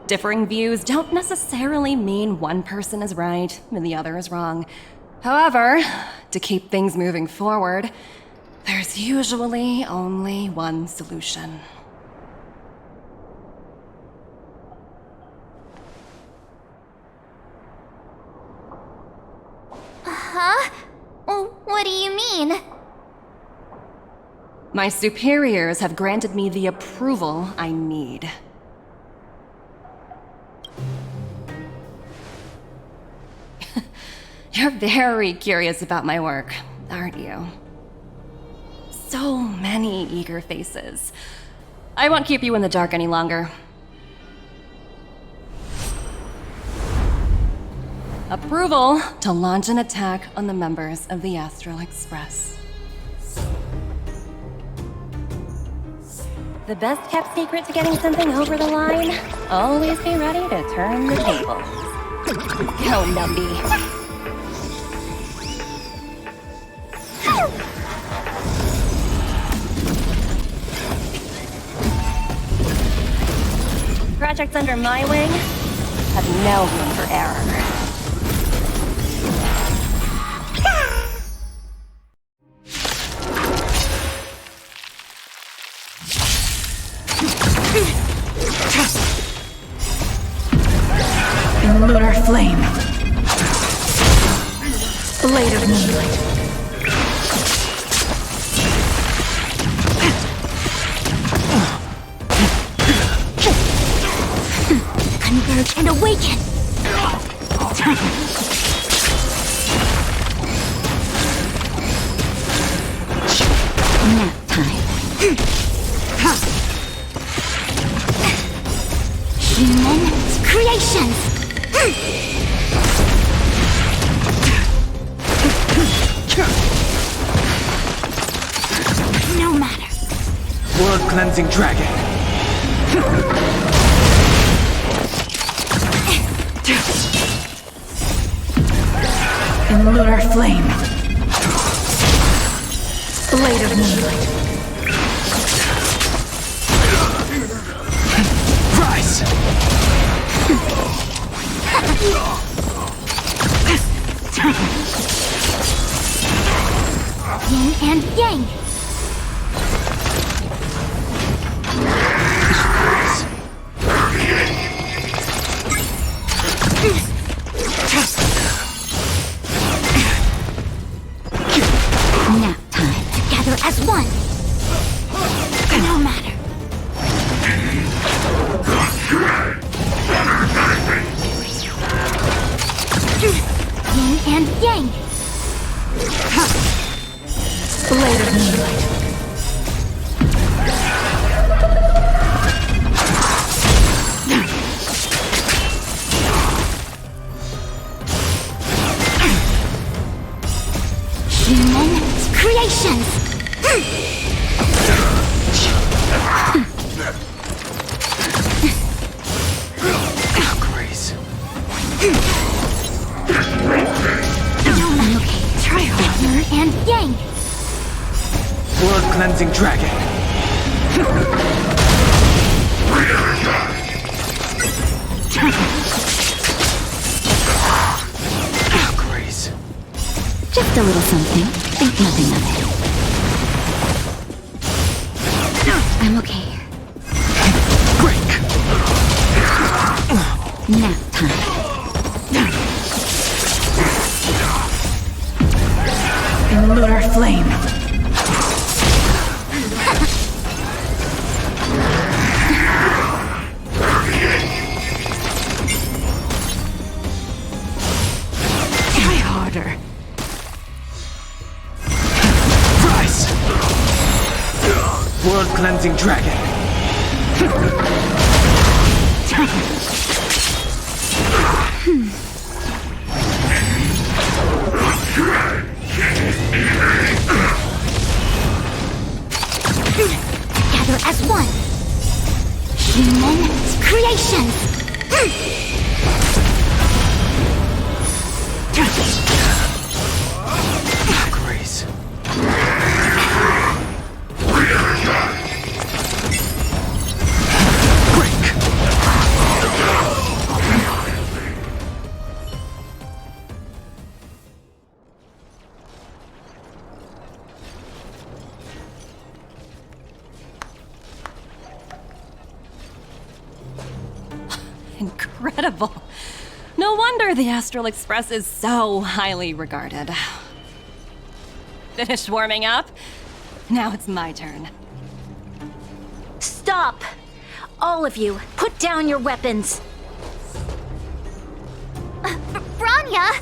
Differing views don't necessarily mean one person is right and the other is wrong. However, to keep things moving forward, there's usually only one solution. Huh? What do you mean? My superiors have granted me the approval I need. You're very curious about my work, aren't you? So many eager faces. I won't keep you in the dark any longer. Approval to launch an attack on the members of the Astral Express. The best kept secret to getting something over the line? Always be ready to turn the tables. Go, Numby. Projects under my wing have no room for error. Lunar flame. Blade of moonlight. Converge and awaken! Nap time. Human creations! No matter. World cleansing dragon. In lunar flame. Blade of moonlight. Rise! Yin and yang. Nap time. Together as one. No matter. Yin and yang. Blade of moonlight. Human creations. Grace. Okay, try hard. Yin and yang. World cleansing dragon. Grace. Just a little something. Think nothing of it. I'm okay. Break. Nap time. In lunar flame. Try harder. Rise! World cleansing dragon. Together as one. Human creations. Grace. Break. Incredible. No No wonder the Astral Express is so highly regarded. Finished warming up? Now it's my turn. Stop! All of you, put down your weapons! Branya!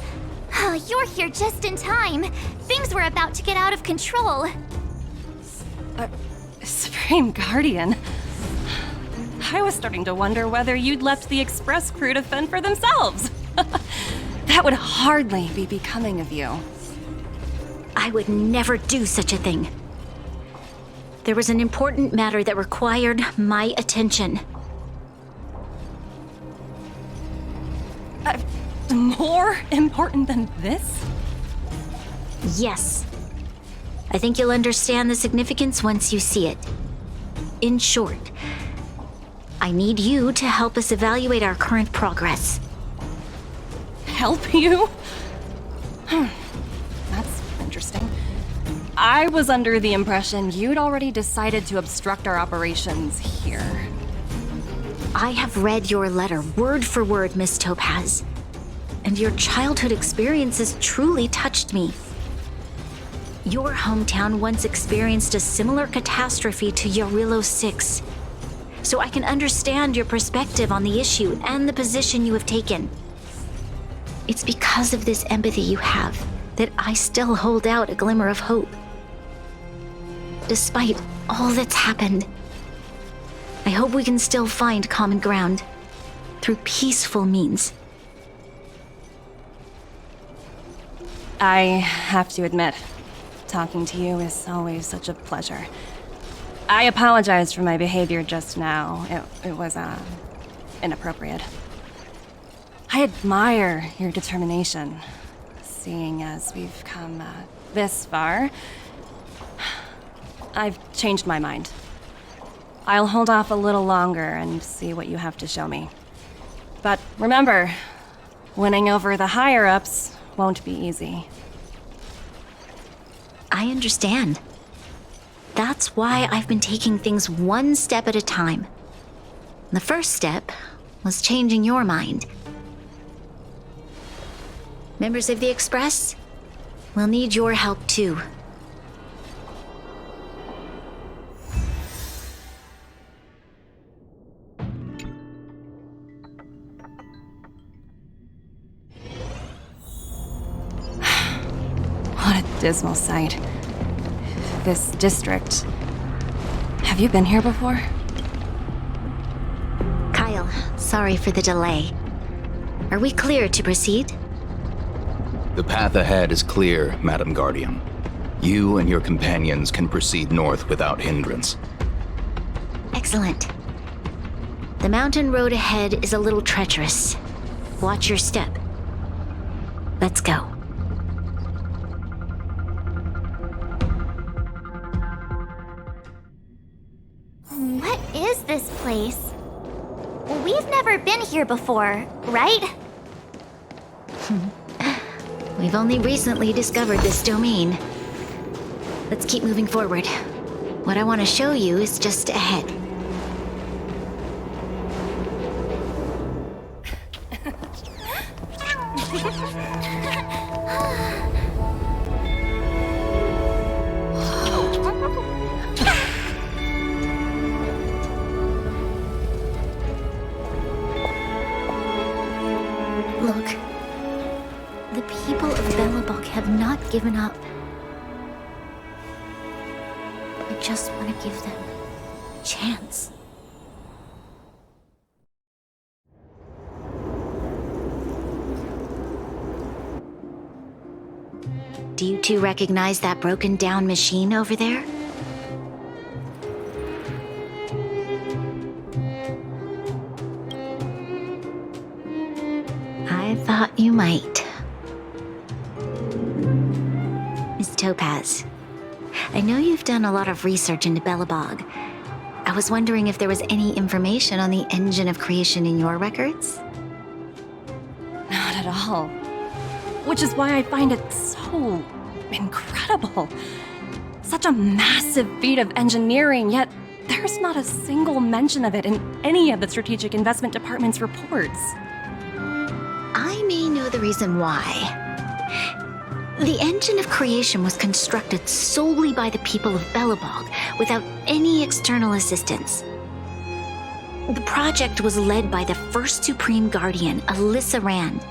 You're here just in time. Things were about to get out of control. Supreme Guardian. I was starting to wonder whether you'd left the Express crew to fend for themselves. That would hardly be becoming of you. I would never do such a thing. There was an important matter that required my attention. More important than this? Yes. I think you'll understand the significance once you see it. In short, I need you to help us evaluate our current progress. Help you? That's interesting. I was under the impression you'd already decided to obstruct our operations here. I have read your letter word for word, Miss Topaz. And your childhood experiences truly touched me. Your hometown once experienced a similar catastrophe to Yarillo 6. So I can understand your perspective on the issue and the position you have taken. It's because of this empathy you have that I still hold out a glimmer of hope. Despite all that's happened, I hope we can still find common ground through peaceful means. I have to admit, talking to you is always such a pleasure. I apologize for my behavior just now. It was, inappropriate. I admire your determination, seeing as we've come, this far. I've changed my mind. I'll hold off a little longer and see what you have to show me. But remember, winning over the higher-ups won't be easy. I understand. That's why I've been taking things one step at a time. The first step was changing your mind. Members of the Express, we'll need your help too. What a dismal sight. This district. Have you been here before? Kyle, sorry for the delay. Are we clear to proceed? The path ahead is clear, Madam Guardian. You and your companions can proceed north without hindrance. Excellent. The mountain road ahead is a little treacherous. Watch your step. Let's go. What is this place? We've never been here before, right? We've only recently discovered this domain. Let's keep moving forward. What I want to show you is just ahead. Look. The people of Belobog have not given up. I just want to give them a chance. Do you two recognize that broken down machine over there? I thought you might. Miss Topaz, I know you've done a lot of research into Belobog. I was wondering if there was any information on the engine of creation in your records? Not at all. Which is why I find it so incredible. Such a massive feat of engineering, yet there's not a single mention of it in any of the Strategic Investment Department's reports. I know the reason why. The engine of creation was constructed solely by the people of Belobog, without any external assistance. The project was led by the first Supreme Guardian, Alyssa Rand.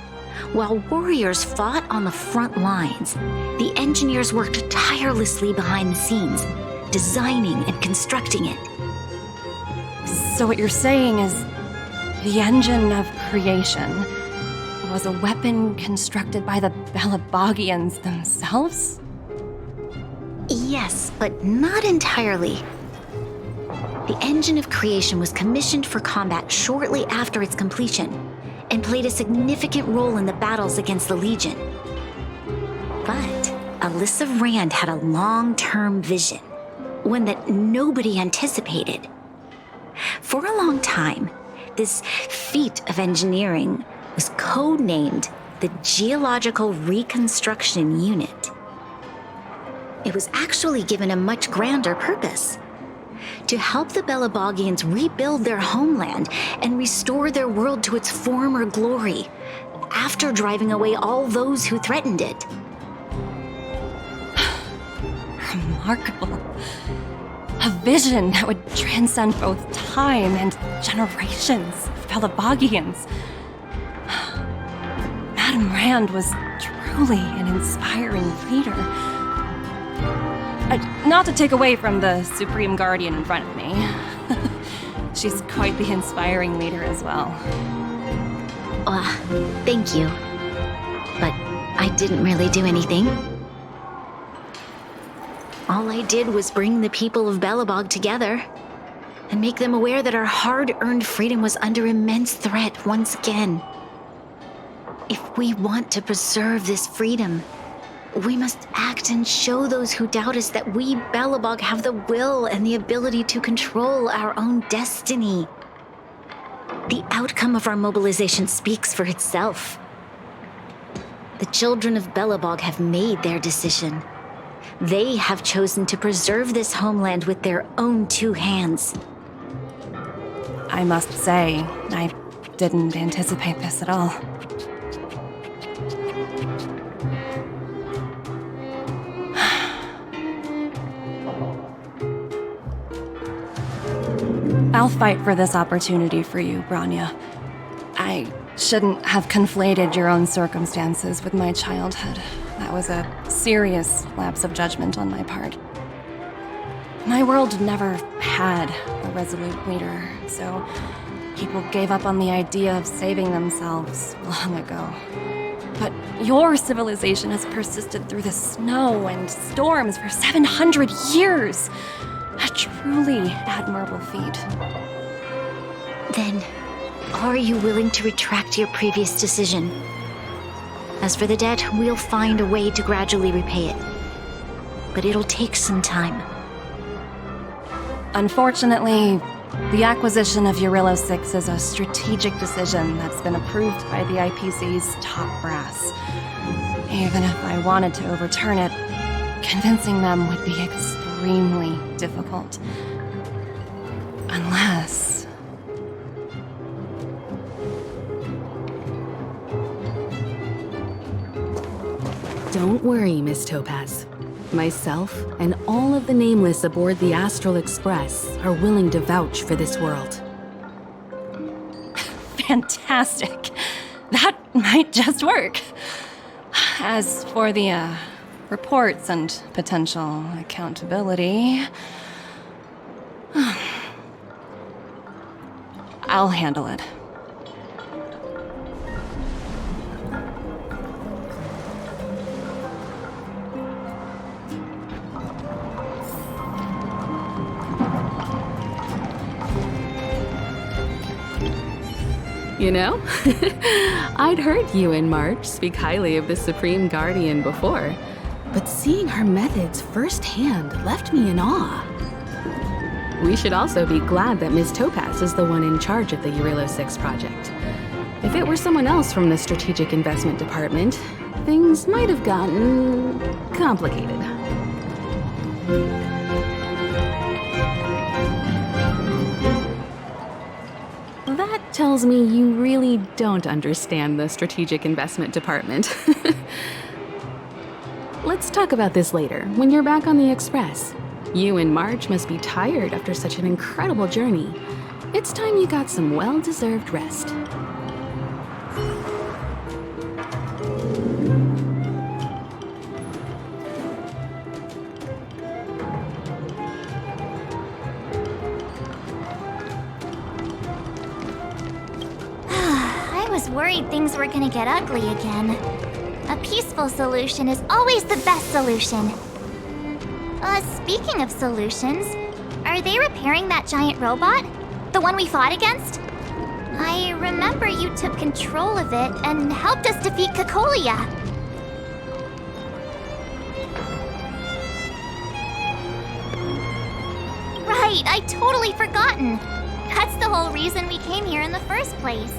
While warriors fought on the front lines, the engineers worked tirelessly behind the scenes, designing and constructing it. So what you're saying is the engine of creation was a weapon constructed by the Belabogians themselves? Yes, but not entirely. The engine of creation was commissioned for combat shortly after its completion and played a significant role in the battles against the Legion. But Alyssa Rand had a long-term vision, one that nobody anticipated. For a long time, this feat of engineering was codenamed the Geological Reconstruction Unit. It was actually given a much grander purpose: to help the Belabogians rebuild their homeland and restore their world to its former glory, after driving away all those who threatened it. Remarkable. A vision that would transcend both time and generations of Belabogians. Madame Rand was truly an inspiring leader. Not to take away from the Supreme Guardian in front of me. She's quite the inspiring leader as well. Thank you. But I didn't really do anything. All I did was bring the people of Belobog together and make them aware that our hard-earned freedom was under immense threat once again. If we want to preserve this freedom, we must act and show those who doubt us that we, Belobog, have the will and the ability to control our own destiny. The outcome of our mobilization speaks for itself. The children of Belobog have made their decision. They have chosen to preserve this homeland with their own two hands. I must say, I didn't anticipate this at all. I'll fight for this opportunity for you, Branya. I shouldn't have conflated your own circumstances with my childhood. That was a serious lapse of judgment on my part. My world never had a resolute leader, so people gave up on the idea of saving themselves long ago. But your civilization has persisted through the snow and storms for 700 years. A truly admirable feat. Then, are you willing to retract your previous decision? As for the debt, we'll find a way to gradually repay it. But it'll take some time. Unfortunately, the acquisition of Eurillo 6 is a strategic decision that's been approved by the IPC's top brass. Even if I wanted to overturn it, convincing them would be extremely difficult. Unless... Don't worry, Miss Topaz. Myself and all of the Nameless aboard the Astral Express are willing to vouch for this world. Fantastic. That might just work. As for the, reports and potential accountability... I'll handle it. You know, I'd heard you and March speak highly of the Supreme Guardian before, but seeing her methods firsthand left me in awe. We should also be glad that Ms. Topaz is the one in charge of the Eurillo 6 project. If it were someone else from the Strategic Investment Department, things might have gotten complicated. That tells me you really don't understand the strategic investment department. Let's talk about this later, when you're back on the Express. You and March must be tired after such an incredible journey. It's time you got some well-deserved rest. I was worried things were gonna get ugly again. A peaceful solution is always the best solution. Speaking of solutions, are they repairing that giant robot? The one we fought against? I remember you took control of it and helped us defeat Cocolia. Right, I totally forgotten. That's the whole reason we came here in the first place.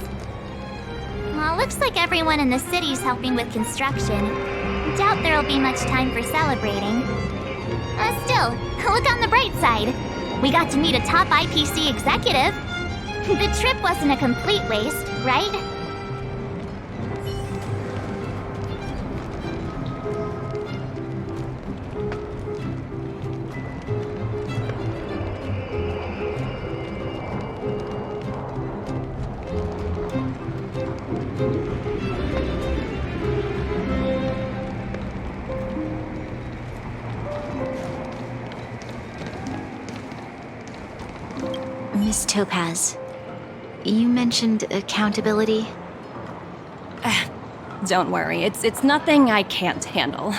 Well, looks like everyone in the city's helping with construction. Doubt there'll be much time for celebrating. Still, look on the bright side. We got to meet a top IPC executive. The trip wasn't a complete waste, right? Miss Topaz, you mentioned accountability. Don't worry, it's nothing I can't handle.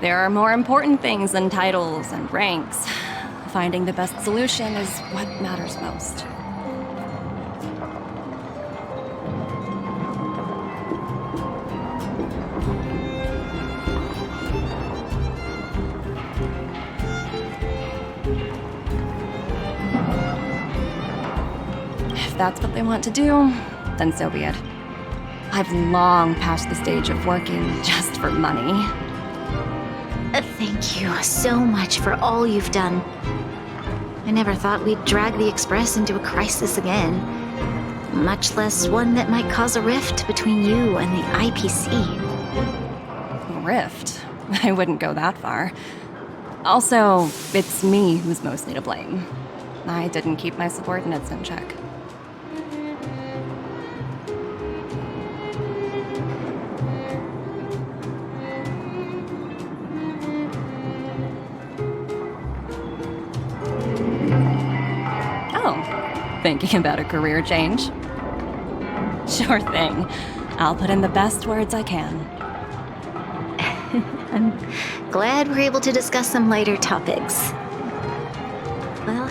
There are more important things than titles and ranks. Finding the best solution is what matters most. If that's what they want to do, then so be it. I've long passed the stage of working just for money. Thank you so much for all you've done. I never thought we'd drag the Express into a crisis again, much less one that might cause a rift between you and the IPC. Rift? I wouldn't go that far. Also, it's me who's mostly to blame. I didn't keep my subordinates in check. Thinking about a career change? Sure thing. I'll put in the best words I can. I'm glad we're able to discuss some lighter topics. Well,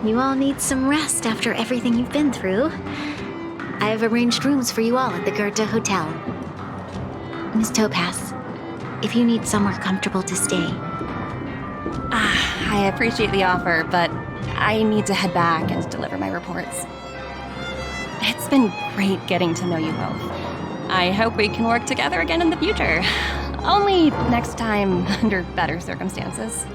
you all need some rest after everything you've been through. I've arranged rooms for you all at the Goethe Hotel. Miss Topaz, if you need somewhere comfortable to stay. I appreciate the offer, but I need to head back and deliver my reports. It's been great getting to know you both. I hope we can work together again in the future. Only next time under better circumstances.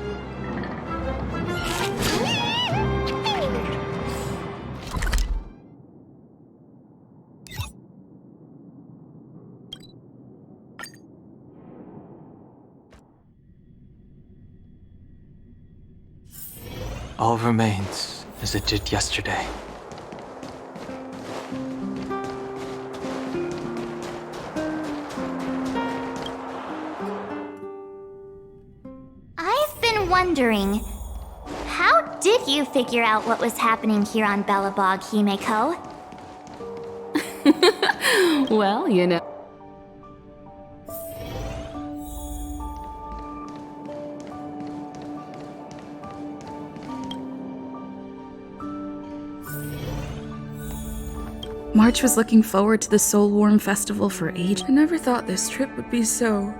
All remains as it did yesterday. I've been wondering, how did you figure out what was happening here on Belobog, Himeko? Well, you know. March was looking forward to the Soul Warm Festival for ages. I never thought this trip would be so...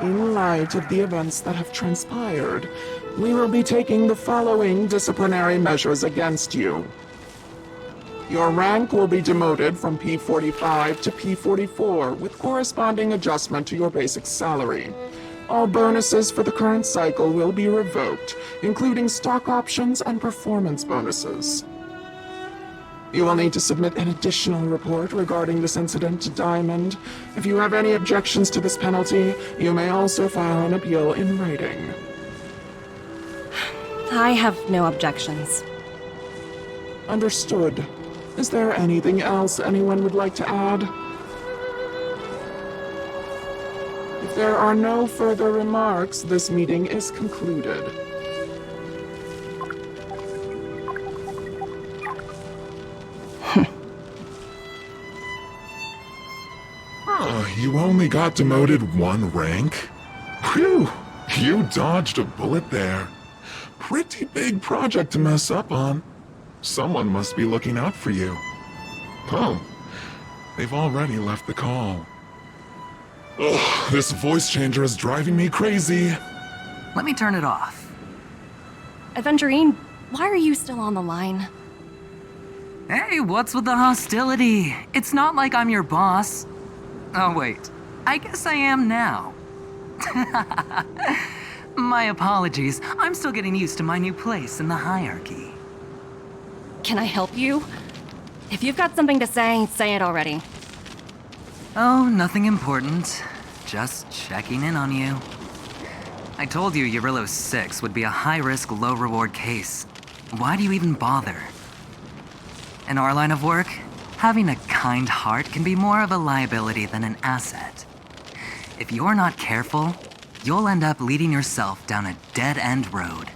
In light of the events that have transpired, we will be taking the following disciplinary measures against you. Your rank will be demoted from P45 to P44 with corresponding adjustment to your basic salary. All bonuses for the current cycle will be revoked, including stock options and performance bonuses. You will need to submit an additional report regarding this incident to Diamond. If you have any objections to this penalty, you may also file an appeal in writing. I have no objections. Understood. Is there anything else anyone would like to add? If there are no further remarks, this meeting is concluded. You only got demoted 1 rank? Phew! You dodged a bullet there. Pretty big project to mess up on. Someone must be looking out for you. Oh, they've already left the call. Ugh, this voice changer is driving me crazy. Let me turn it off. Aventurine, why are you still on the line? Hey, what's with the hostility? It's not like I'm your boss. Oh wait, I guess I am now. My apologies, I'm still getting used to my new place in the hierarchy. Can I help you? If you've got something to say it already. Oh, nothing important. Just checking in on you. I told you Eurylos 6 would be a high-risk, low-reward case. Why do you even bother? In our line of work, having a kind heart can be more of a liability than an asset. If you're not careful, you'll end up leading yourself down a dead-end road.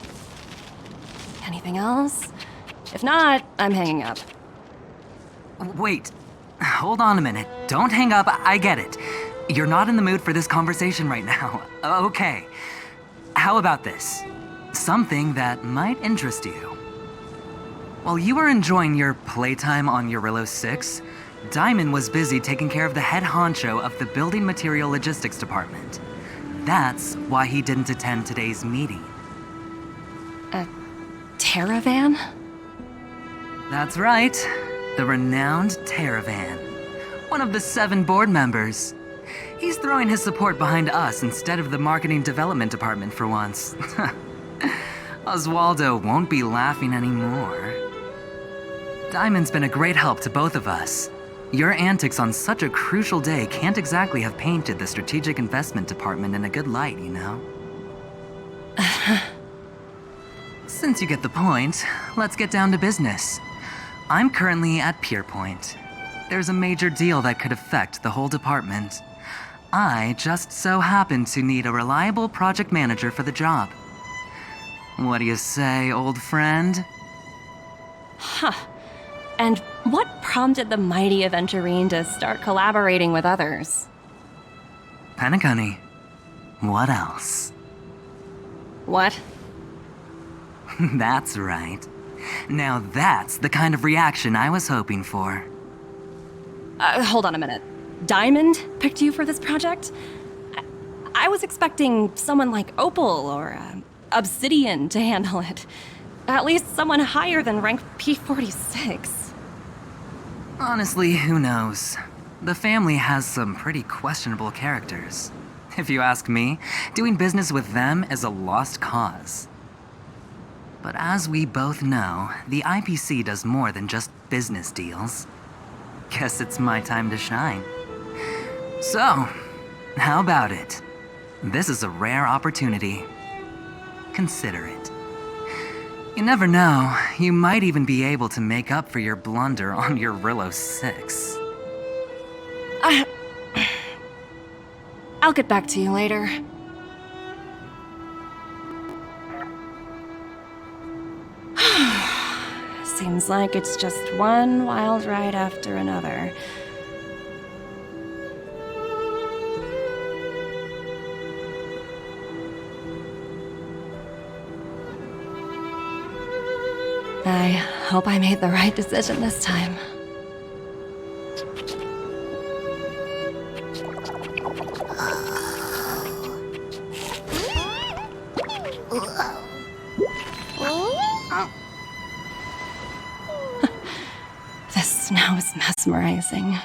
Anything else? If not, I'm hanging up. Wait, hold on a minute. Don't hang up, I get it. You're not in the mood for this conversation right now. Okay. How about this? Something that might interest you. While you were enjoying your playtime on Eurylos 6, Diamond was busy taking care of the head honcho of the Building Material Logistics Department. That's why he didn't attend today's meeting. A Terravan? That's right. The renowned Terravan. One of the 7 board members. He's throwing his support behind us instead of the Marketing Development Department for once. Oswaldo won't be laughing anymore. Diamond's been a great help to both of us. Your antics on such a crucial day can't exactly have painted the Strategic Investment Department in a good light, you know? Since you get the point, let's get down to business. I'm currently at Pierpoint. There's a major deal that could affect the whole department. I just so happen to need a reliable project manager for the job. What do you say, old friend? Huh. And what prompted the mighty Aventurine to start collaborating with others? Penacony. What else? What? That's right. Now that's the kind of reaction I was hoping for. Hold on a minute. Diamond picked you for this project? I was expecting someone like Opal or Obsidian to handle it. At least someone higher than rank P46. Honestly, who knows? The family has some pretty questionable characters. If you ask me, doing business with them is a lost cause. But as we both know, the IPC does more than just business deals. Guess it's my time to shine. So, how about it? This is a rare opportunity. Consider it. You never know, you might even be able to make up for your blunder on your Eurylos 6. I'll get back to you later. Seems like it's just one wild ride after another. I hope I made the right decision this time. This snow is mesmerizing.